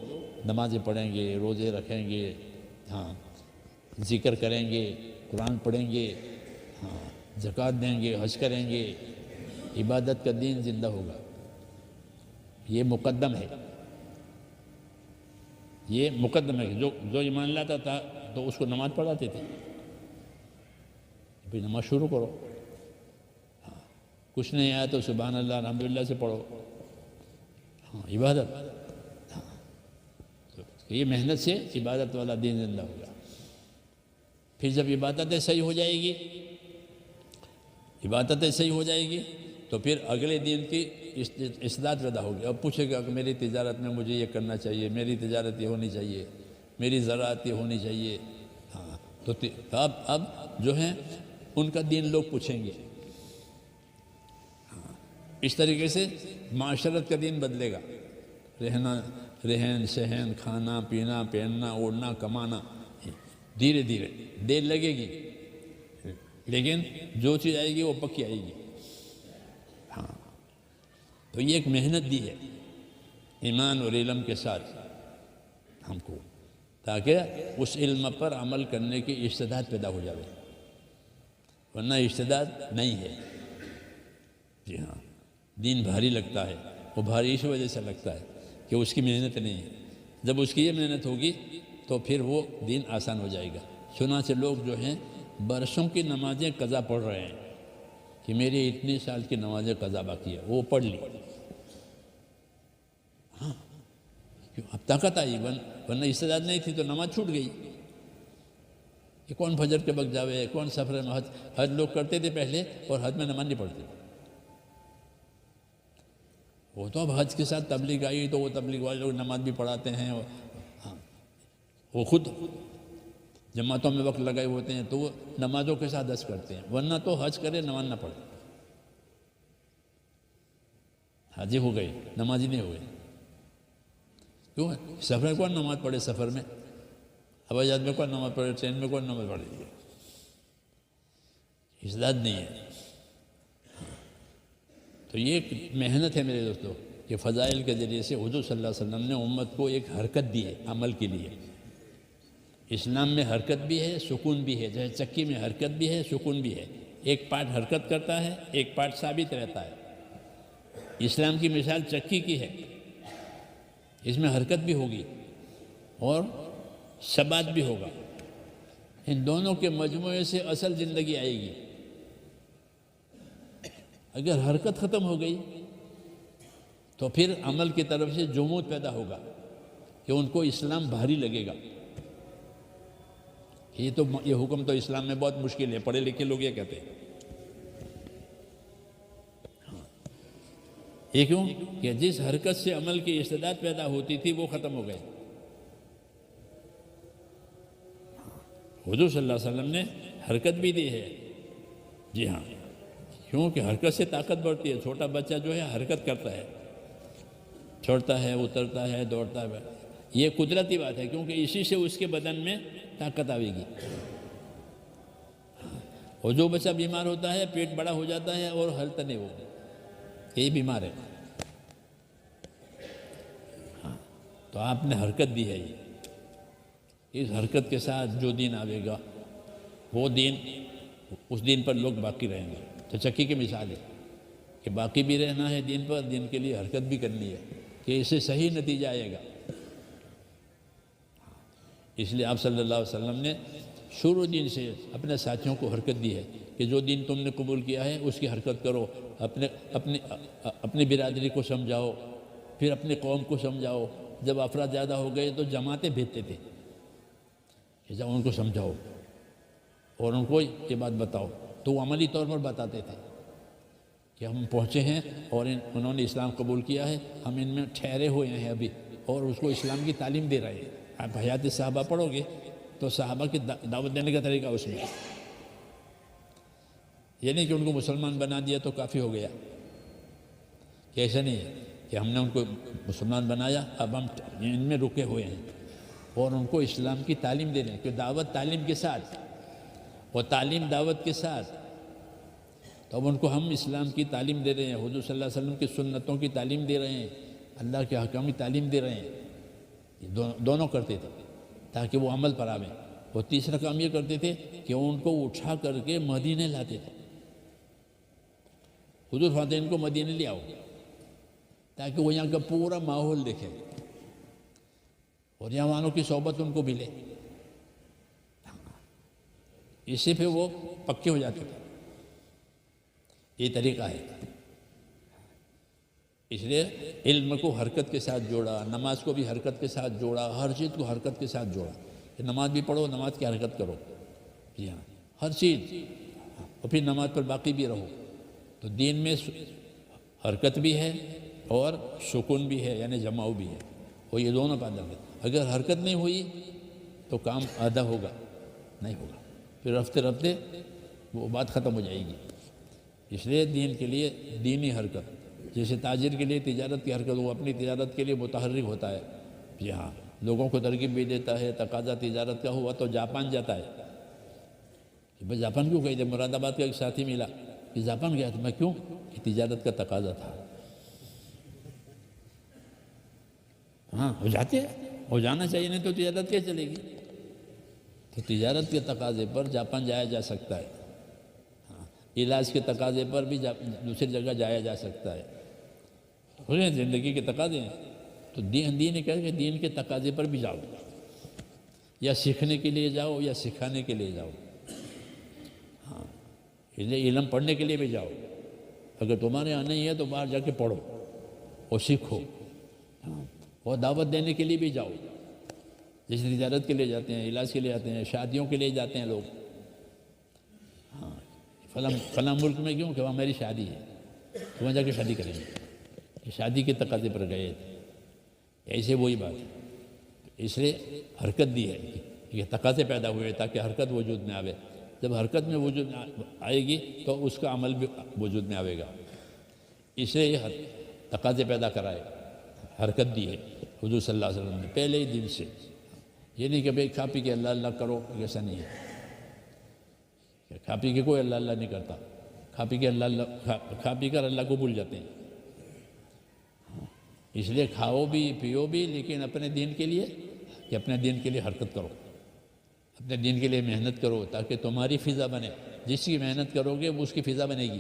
نمازیں پڑھیں گے، روزے رکھیں گے، ذکر کریں گے، قرآن پڑھیں گے، زکوٰۃ دیں گے، حج کریں گے، عبادت کا دین زندہ ہوگا۔ یہ مقدم ہے، یہ مقدم ہے۔ جو ایمان لاتا تھا تو اس کو نماز پڑھاتے تھے، ابھی نماز شروع کرو، کچھ نہیں آیا تو سبحان اللہ الحمدللہ سے پڑھو، عبادت۔ یہ محنت سے عبادت والا دین زندہ ہوگا۔ پھر جب عبادتیں صحیح ہو جائے گی، عبادتیں صحیح ہو جائے گی تو پھر اگلے دن کی استعداد پیدا ہوگی۔ اب پوچھے گا کہ میری تجارت میں مجھے یہ کرنا چاہیے، میری تجارت یہ ہونی چاہیے، میری زراعت یہ ہونی چاہیے، تو اب جو ہیں ان کا دین لوگ پوچھیں گے۔ اس طریقے سے معاشرت کا دین بدلے گا، رہن سہن، کھانا پینا، پہننا اوڑھنا، کمانا، دھیرے دھیرے دیر لگے گی، لیکن جو چیز آئے گی وہ پکی آئے گی۔ تو یہ ایک محنت دی ہے ایمان اور علم کے ساتھ ہم کو، تاکہ اس علم پر عمل کرنے کی استعداد پیدا ہو جائے، ورنہ استعداد نہیں ہے۔ جی ہاں، دین بھاری لگتا ہے، وہ بھاری اس وجہ سے لگتا ہے کہ اس کی محنت نہیں ہے۔ جب اس کی یہ محنت ہوگی تو پھر وہ دین آسان ہو جائے گا۔ چنانچہ لوگ جو ہیں برسوں کی نمازیں قضا پڑھ رہے ہیں کہ میری اتنی سال کی نمازیں قضا باقی ہے، وہ پڑھ لی، اب طاقت آئی، ورنہ استعداد نہیں تھی تو نماز چھوٹ گئی۔ کہ کون فجر کے وقت جاوے، کون سفر میں حج لوگ کرتے تھے پہلے، اور حج میں نماز نہیں پڑھتے تھے۔ وہ تو اب حج کے ساتھ تبلیغ آئی تو وہ تبلیغ والے لوگ نماز بھی پڑھاتے ہیں، وہ خود جماعتوں میں وقت لگائے ہوتے ہیں تو وہ نمازوں کے ساتھ حج کرتے ہیں، ورنہ تو حج کرے نماز نہ پڑھے، حاجی ہو گئے نمازی نہیں ہوئے۔ کیوں ہے؟ سفر میں کون نماز پڑھے؟ سفر میں ہوائی جہاز میں کون نماز پڑھے؟ ٹرین میں کون نماز پڑھے؟ استعداد نہیں ہے۔ تو یہ ایک محنت ہے میرے دوستو کہ فضائل کے ذریعے سے حضور صلی اللہ علیہ وسلم نے امت کو ایک حرکت دی ہے عمل کے لیے۔ اسلام میں حرکت بھی ہے، سکون بھی ہے، جیسے چکی میں حرکت بھی ہے، سکون بھی ہے۔ ایک پارٹ حرکت کرتا ہے، ایک پارٹ ثابت رہتا ہے۔ اسلام کی مثال چکی کی ہے، اس میں حرکت بھی ہوگی اور ثبات بھی ہوگا۔ ان دونوں کے مجموعے سے اصل زندگی آئے گی۔ اگر حرکت ختم ہو گئی تو پھر عمل کی طرف سے جمود پیدا ہوگا کہ ان کو اسلام بھاری لگے گا۔ یہ حکم تو اسلام میں بہت مشکل ہے، پڑھے لکھے لوگ یہ کہتے ہیں۔ یہ کیوں کہ جس حرکت سے عمل کی استعداد پیدا ہوتی تھی وہ ختم ہو گئے۔ حضور صلی اللہ علیہ وسلم نے حرکت بھی دی ہے، جی ہاں، کیونکہ حرکت سے طاقت بڑھتی ہے۔ چھوٹا بچہ جو ہے حرکت کرتا ہے، چھوڑتا ہے، اترتا ہے، دوڑتا ہے، یہ قدرتی بات ہے، کیونکہ اسی سے اس کے بدن میں طاقت آئے گی۔ اور جو بچہ بیمار ہوتا ہے پیٹ بڑا ہو جاتا ہے اور ہلتا نہیں، وہ یہی بیمار ہے۔ ہاں، تو آپ نے حرکت دی ہے۔ اس حرکت کے ساتھ جو دین آئے گا وہ دین، اس دین پر لوگ باقی رہیں گے۔ تو چکی کی مثال ہے کہ باقی بھی رہنا ہے دین پر، دین کے لیے حرکت بھی کرنی ہے کہ اس سے صحیح نتیجہ آئے گا۔ اس لیے آپ صلی اللہ علیہ وسلم نے شروع دین سے اپنے ساتھیوں کو حرکت دی ہے کہ جو دین تم نے قبول کیا ہے اس کی حرکت کرو، اپنی برادری کو سمجھاؤ، پھر اپنی قوم کو سمجھاؤ۔ جب افراد زیادہ ہو گئے تو جماعتیں بھیجتے تھے کہ جب ان کو سمجھاؤ اور ان کو یہ بات بتاؤ، تو وہ عملی طور پر بتاتے تھے کہ ہم پہنچے ہیں اور انہوں نے اسلام قبول کیا ہے، ہم ان میں ٹھہرے ہوئے ہیں ابھی، اور اس کو اسلام کی تعلیم دے رہے ہیں۔ آپ حیات صحابہ پڑھو گے تو صحابہ کی دعوت دینے کا طریقہ اس میں، یہ نہیں کہ ان کو مسلمان بنا دیا تو کافی ہو گیا، کہ ایسا نہیں ہے کہ ہم نے ان کو مسلمان بنایا اب ہم ان میں رکے ہوئے ہیں، اور ان کو اسلام کی تعلیم دے رہے ہیں کہ دعوت تعلیم کے ساتھ، اور تعلیم دعوت کے ساتھ، تو اب ان کو ہم اسلام کی تعلیم دے رہے ہیں، حضور صلی اللہ علیہ وسلم کی سنتوں کی تعلیم دے رہے ہیں، اللہ کے احکام کی تعلیم دے رہے ہیں۔ دونوں کرتے تھے تاکہ وہ عمل پر آویں۔ اور تیسرا کام یہ کرتے تھے کہ ان کو اٹھا کر کے مدینے لاتے تھے۔ حضور فرماتے ہیں ان کو مدینے لے آؤ تاکہ وہ یہاں کا پورا ماحول دیکھیں اور یہاں والوں کی صحبت ان کو ملے، اس سے پھر وہ پکے ہو جاتے تھے۔ یہ طریقہ ہے۔ اس لیے علم کو حرکت کے ساتھ جوڑا، نماز کو بھی حرکت کے ساتھ جوڑا، ہر چیز کو حرکت کے ساتھ جوڑا کہ نماز بھی پڑھو، نماز کی حرکت کرو، جی ہاں، ہر چیز، اور پھر نماز پر باقی بھی رہو۔ تو دین میں حرکت بھی ہے اور سکون بھی ہے، یعنی جماؤ بھی ہے، اور یہ دونوں پیدا ہوئے۔ اگر حرکت نہیں ہوئی تو کام آدھا ہوگا، نہیں ہوگا، پھر رفتے رفتے وہ بات ختم ہو جائے گی۔ اس لیے دین کے لیے دینی حرکت، جیسے تاجر کے لیے تجارت کی حرکت، وہ اپنی تجارت کے لیے متحرک ہوتا ہے، جی ہاں، لوگوں کو ترغیب بھی دیتا ہے۔ تقاضا تجارت کا ہوا تو جاپان جاتا ہے کہ بھائی جاپان کیوں گئے تھے؟ مراد آباد کا ایک ساتھی ملا کہ جاپان گیا تھا، میں کیوں؟ کہ تجارت کا تقاضا تھا۔ ہاں، ہو جاتے ہیں، ہو جانا چاہیے، نہیں تو تجارت کیا چلے گی؟ تو تجارت کے تقاضے پر جاپان جایا جا سکتا ہے، علاج کے تقاضے پر بھی دوسری جگہ جایا جا سکتا ہے۔ زندگی کے تقاضے ہیں تو دین کہہ کہ دین کے تقاضے پر بھی جاؤ، یا سیکھنے کے لیے جاؤ یا سکھانے کے لیے جاؤ۔ ہاں، علم پڑھنے کے لیے بھی جاؤ، اگر تمہارے یہاں نہیں ہے تو باہر جا کے پڑھو اور سیکھو، اور دعوت دینے کے لیے بھی جاؤ، جیسے تجارت کے لیے جاتے ہیں، علاج کے لیے جاتے ہیں، شادیوں کے لیے جاتے ہیں لوگ۔ ہاں، فلاں ملک میں کیوں کہ وہاں میری شادی ہے، تو وہاں جا کے شادی کریں گے، شادی کے تقاضے پر گئے تھے۔ ایسے وہی بات ہے، اس لیے حرکت دی ہے کہ تقاضے پیدا ہوئے تاکہ حرکت وجود میں آوے۔ جب حرکت میں وجود آئے گی تو اس کا عمل بھی وجود میں آئے گا، اس لیے یہ تقاضے پیدا کرائے، حرکت دی ہے حضور صلی اللہ علیہ وسلم نے پہلے ہی دن سے۔ یہ نہیں کہ بھئی کھا پی کے اللہ اللہ کرو، ایسا نہیں ہے۔ کھا پی کے کوئی اللہ اللہ نہیں کرتا، کھا پی کر اللہ کو بھول جاتے ہیں۔ اس لیے کھاؤ بھی پیو بھی، لیکن اپنے دین کے لیے، کہ اپنے دین کے لیے حرکت کرو، اپنے دین کے لیے محنت کرو تاکہ تمہاری فضا بنے۔ جس کی محنت کرو گے اس کی فضا بنے گی،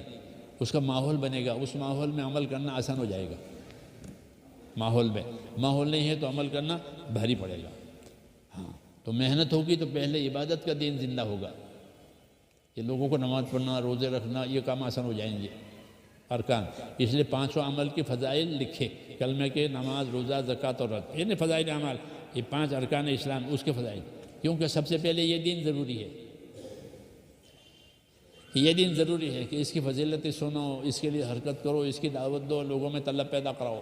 اس کا ماحول بنے گا، اس ماحول میں عمل کرنا آسان ہو جائے گا۔ ماحول نہیں ہے تو عمل کرنا بھاری پڑے گا۔ ہاں، تو محنت ہوگی تو پہلے عبادت کا دین زندہ ہوگا. یہ لوگوں کو نماز پڑھنا، روزے رکھنا، یہ کام آسان ہو جائیں گے ارکان. اس لیے 5 عمل کے فضائل لکھے، کلمہ کے، نماز، روزہ، زکوٰۃ اور حج. یہ نہیں فضائل اعمال، یہ 5 ارکان اسلام، اس کے فضائل. کیونکہ سب سے پہلے یہ دین ضروری ہے. یہ دین ضروری ہے کہ اس کی فضیلتیں سنو، اس کے لیے حرکت کرو، اس کی دعوت دو، لوگوں میں طلب پیدا کراؤ.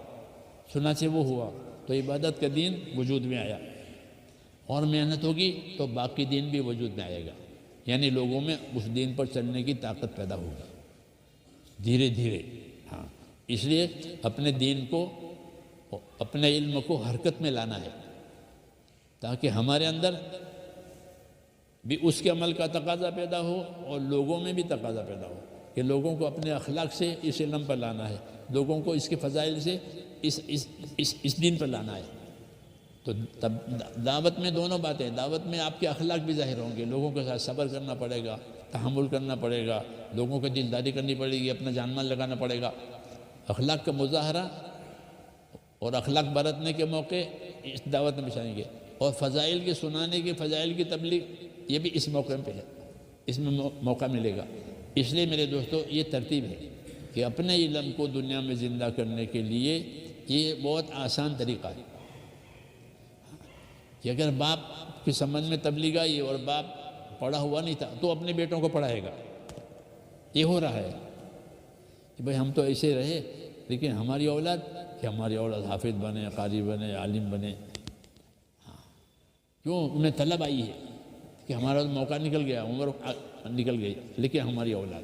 چنانچہ وہ ہوا تو عبادت کا دین وجود میں آیا. اور محنت ہوگی تو باقی دین بھی وجود میں آئے گا. یعنی لوگوں میں اس دین پر چلنے کی طاقت پیدا ہوگی دھیرے دھیرے. ہاں، اس لیے اپنے دین کو، اپنے علم کو حرکت میں لانا ہے تاکہ ہمارے اندر بھی اس کے عمل کا تقاضا پیدا ہو اور لوگوں میں بھی تقاضا پیدا ہو کہ لوگوں کو اپنے اخلاق سے اس علم پر لانا ہے، لوگوں کو اس کے فضائل سے اس دین پر لانا ہے. تو دعوت میں دونوں باتیں، دعوت میں آپ کے اخلاق بھی ظاہر ہوں گے، لوگوں کے ساتھ صبر کرنا پڑے گا، تحمل کرنا پڑے گا، لوگوں کو دلداری کرنی پڑے گی، اپنا جان مال لگانا پڑے گا. اخلاق کا مظاہرہ اور اخلاق برتنے کے موقع اس دعوت میں بچائیں گے. اور فضائل کے سنانے کے، فضائل کی تبلیغ، یہ بھی اس موقع پہ ہے، اس میں موقع ملے گا. اس لیے میرے دوستو یہ ترتیب ہے کہ اپنے علم کو دنیا میں زندہ کرنے کے لیے یہ بہت آسان طریقہ ہے کہ اگر باپ کی سمجھ میں تبلیغ آئی اور باپ پڑھا ہوا نہیں تھا تو اپنے بیٹوں کو پڑھائے گا. یہ ہو رہا ہے کہ بھئی ہم تو ایسے رہے، لیکن ہماری اولاد حافظ بنے، قاری بنے، عالم بنے. کیوں؟ انہیں طلب آئی ہے کہ ہمارا موقع نکل گیا، عمر نکل گئی، لیکن ہماری اولاد.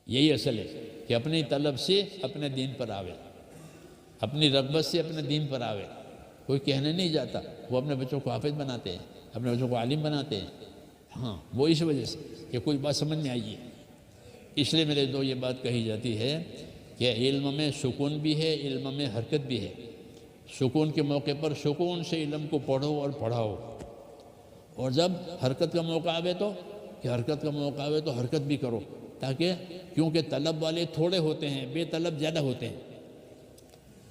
یہی اصل ہے کہ اپنی طلب سے اپنے دین پر آوے، اپنی رغبت سے اپنے دین پر آوے. کوئی کہنے نہیں جاتا، وہ اپنے بچوں کو حافظ بناتے ہیں، اپنے بچوں کو عالم بناتے ہیں. ہاں، وہ اس وجہ سے کہ کوئی بات سمجھ میں آئی ہے. اس لیے میرے دو یہ بات کہی جاتی ہے کہ علم میں سکون بھی ہے، علم میں حرکت بھی ہے. سکون کے موقع پر سکون سے علم کو پڑھو اور پڑھاؤ، اور جب حرکت کا موقع آوے تو حرکت بھی کرو. تاکہ کیونکہ طلب والے تھوڑے ہوتے ہیں، بے طلب زیادہ ہوتے ہیں.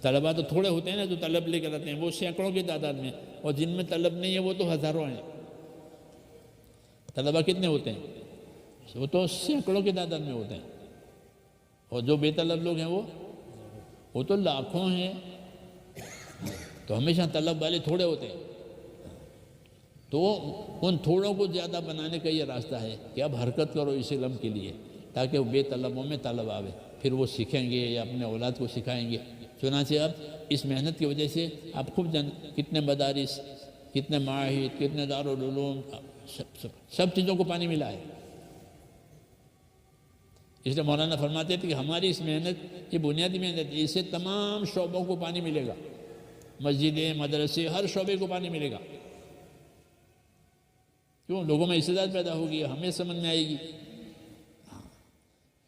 طلبہ تو تھوڑے ہوتے ہیں نا جو طلب لے کر آتے ہیں، وہ سینکڑوں کی تعداد میں، اور جن میں طلب نہیں ہے وہ تو ہزاروں ہیں. طلبہ کتنے ہوتے ہیں؟ وہ تو سینکڑوں کی تعداد میں ہوتے ہیں. اور جو بے طلب لوگ ہیں وہ تو لاکھوں ہیں. تو ہمیشہ طلب والے تھوڑے ہوتے ہیں. تو ان تھوڑوں کو زیادہ بنانے کا یہ راستہ ہے کہ اب حرکت کرو اس علم کے لیے تاکہ وہ بے طلبوں میں طلب آوے، پھر وہ سیکھیں گے یا اپنے اولاد کو سکھائیں گے. چنانچہ اب اس محنت کی وجہ سے آپ خوب کتنے مدارس، کتنے معاہد، کتنے دارالعلوم، سب چیزوں کو پانی ملا ہے. اس لیے مولانا فرماتے تھے کہ ہماری اس محنت، یہ بنیادی محنت ہے، اس سے تمام شعبوں کو پانی ملے گا. مسجدیں، مدرسے، ہر شعبے کو پانی ملے گا. کیوں؟ لوگوں میں استعداد پیدا ہوگی، ہمیں سمجھ میں آئے گی.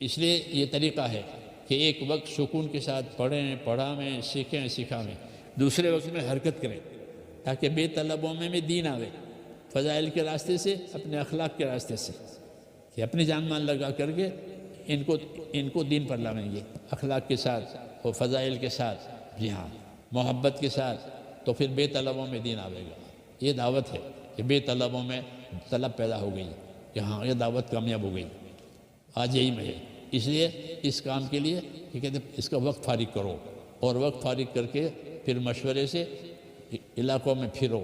اس لیے یہ طریقہ ہے کہ ایک وقت سکون کے ساتھ پڑھیں، پڑھاویں، سیکھیں، سکھاویں. دوسرے وقت میں حرکت کریں تاکہ بے طلبوں میں دین آوے، فضائل کے راستے سے، اپنے اخلاق کے راستے سے، کہ اپنی جان مال لگا کر کے ان کو دین پر لاویں گے، اخلاق کے ساتھ اور فضائل کے ساتھ. جی ہاں، محبت کے ساتھ، تو پھر بے طلبوں میں دین آوے گا. یہ دعوت ہے کہ بے طلبوں میں طلب پیدا ہو گئی، کہ ہاں یہ دعوت کامیاب ہو گئی. آج یہی میں ہے. اس لیے اس کام کے لیے کہ کہتے ہیں اس کا وقت فارغ کرو، اور وقت فارغ کر کے پھر مشورے سے علاقوں میں پھرو،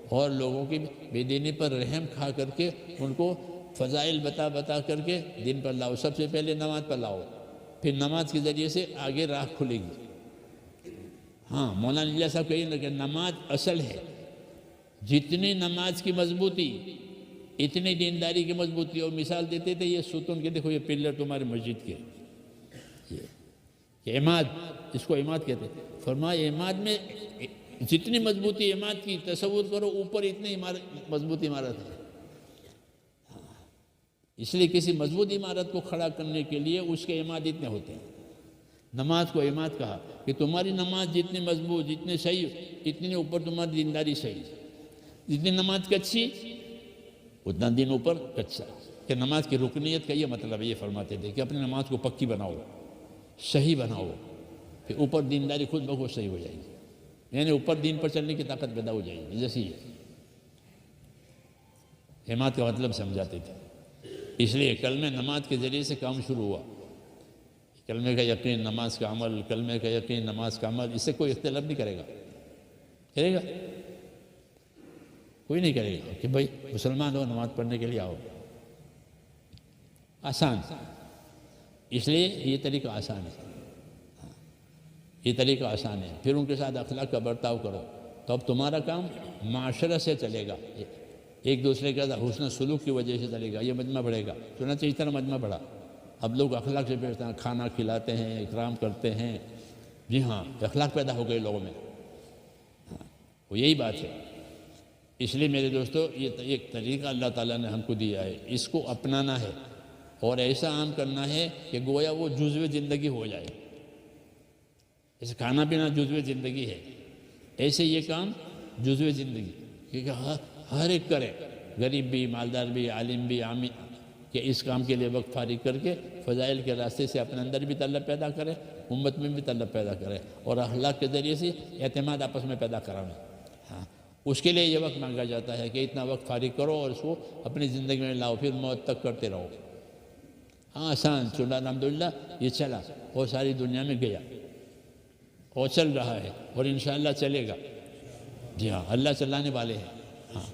اور لوگوں کی بے دینی پر رحم کھا کر کے ان کو فضائل بتا کر کے دین پر لاؤ. سب سے پہلے نماز پر لاؤ، پھر نماز کے ذریعے سے آگے راہ کھلے گی. ہاں، مولانا اللہ صاحب کہیے نا کہ نماز اصل ہے. جتنی نماز کی مضبوطی اتنی دینداری کی مضبوطی. اور مثال دیتے تھے یہ ستون کے، دیکھو یہ پلر تمہارے مسجد کے، یہ عماد، اس کو عماد کہتے ہیں. فرمایا عماد میں جتنی مضبوطی عماد کی، تصور کرو اوپر اتنی مضبوط عمارت ہے. اس لیے کسی مضبوط عمارت کو کھڑا کرنے کے لیے اس کے عماد اتنے ہوتے ہیں. نماز کو عماد کہا کہ تمہاری نماز جتنی مضبوط، جتنی صحیح، اتنی اوپر تمہاری دینداری صحیح. جتنی نماز کچی اتنا دین اوپر کچا. کہ نماز کی رکنیت کا یہ مطلب ہے. یہ فرماتے تھے کہ اپنی نماز کو پکی بناؤ، صحیح بناؤ، پھر اوپر دینداری خود بخود صحیح ہو جائے گی. یعنی اوپر دین پر چلنے کی طاقت پیدا ہو جائے گی. جیسے حمایت کا مطلب سمجھاتے تھے. اس لیے کلمہ نماز کے ذریعے سے کام شروع ہوا. کلمے کا یقین، نماز کا عمل، کلمے کا یقین، نماز کا عمل، اس سے کوئی اختلاف نہیں کرے گا. کرے گا؟ کوئی نہیں کرے گا کہ بھائی مسلمان ہو نماز پڑھنے کے لیے آؤ. آسان. اس لیے یہ طریقہ آسان ہے. یہ طریقہ آسان ہے. پھر ان کے ساتھ اخلاق کا برتاؤ کرو تو اب تمہارا کام معاشرہ سے چلے گا، ایک دوسرے کے ساتھ حسن سلوک کی وجہ سے چلے گا. یہ مجمع بڑھے گا. چنانچہ اس طرح مجمع بڑھا. اب لوگ اخلاق سے بیٹھتے ہیں، کھانا کھلاتے ہیں، اکرام کرتے ہیں. جی ہاں، اخلاق پیدا ہو گئے لوگوں میں. وہ یہی بات ہے. اس لیے میرے دوستو، یہ ایک طریقہ اللہ تعالیٰ نے ہم کو دیا ہے، اس کو اپنانا ہے اور ایسا عام کرنا ہے کہ گویا وہ جزو زندگی ہو جائے. جیسے کھانا پینا جزو زندگی ہے، ایسے یہ کام جزو زندگی، کیونکہ ہر ایک کرے، غریب بھی، مالدار بھی، عالم بھی، عامی، کہ اس کام کے لیے وقت فارغ کر کے فضائل کے راستے سے اپنے اندر بھی طلب پیدا کرے، امت میں بھی طلب پیدا کرے، اور اخلاق کے ذریعے سے اعتماد آپس میں پیدا کرائیں. ہاں، اس کے لیے یہ وقت مانگا جاتا ہے کہ اتنا وقت فارغ کرو اور اس کو اپنی زندگی میں لاؤ، پھر موت تک کرتے رہو. ہاں آسان چلا، الحمدللہ یہ چلا اور ساری دنیا میں گیا اور چل رہا ہے اور انشاءاللہ چلے گا. جی ہاں، اللہ چلانے والے ہیں. ہاں،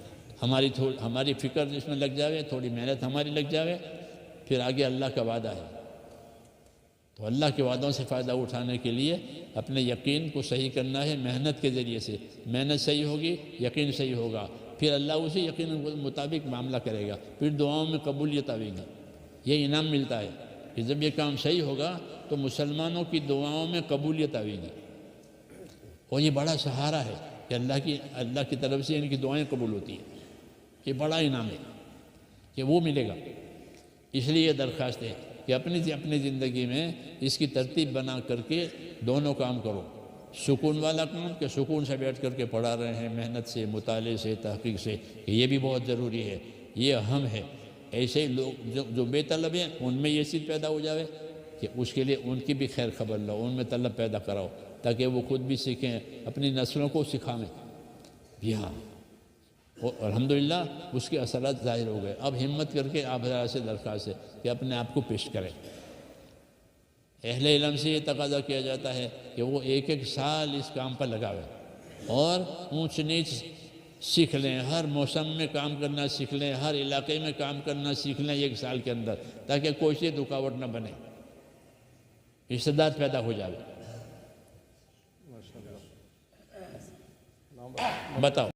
ہماری فکر اس میں لگ جاوے، تھوڑی محنت ہماری لگ جاوے، پھر آگے اللہ کا وعدہ ہے. تو اللہ کے وعدوں سے فائدہ اٹھانے کے لیے اپنے یقین کو صحیح کرنا ہے محنت کے ذریعے سے. محنت صحیح ہوگی، یقین صحیح ہوگا، پھر اللہ اسی یقین کے مطابق معاملہ کرے گا. پھر دعاؤں میں قبولیت آئے گی. یہ انعام ملتا ہے کہ جب یہ کام صحیح ہوگا تو مسلمانوں کی دعاؤں میں قبولیت آئے گی. اور یہ بڑا سہارا ہے کہ اللہ کی طرف سے ان کی دعائیں قبول ہوتی ہیں. یہ بڑا انعام ہے کہ وہ ملے گا. اس لیے یہ درخواست ہے کہ اپنی زندگی میں اس کی ترتیب بنا کر کے دونوں کام کرو. سکون والا کام کہ سکون سے بیٹھ کر کے پڑھا رہے ہیں، محنت سے، مطالعے سے، تحقیق سے، کہ یہ بھی بہت ضروری ہے، یہ اہم ہے. ایسے لوگ جو بے طلب ہیں ان میں یہ چیز پیدا ہو جاوے کہ اس کے لیے ان کی بھی خیر خبر لو، ان میں طلب پیدا کراؤ تاکہ وہ خود بھی سیکھیں، اپنی نسلوں کو سکھائیں. جی ہاں، الحمدللہ اس کے اثرات ظاہر ہو گئے. اب ہمت کر کے آپ حضرات سے درخواست ہے کہ اپنے آپ کو پیش کریں. اہل علم سے یہ تقاضا کیا جاتا ہے کہ وہ ایک ایک سال اس کام پر لگاوے اور اونچ نیچ سیکھ لیں، ہر موسم میں کام کرنا سیکھ لیں، ہر علاقے میں کام کرنا سیکھ لیں ایک سال کے اندر، تاکہ کوئی سی رکاوٹ نہ بنے، استعداد پیدا ہو جائے. بتاؤ.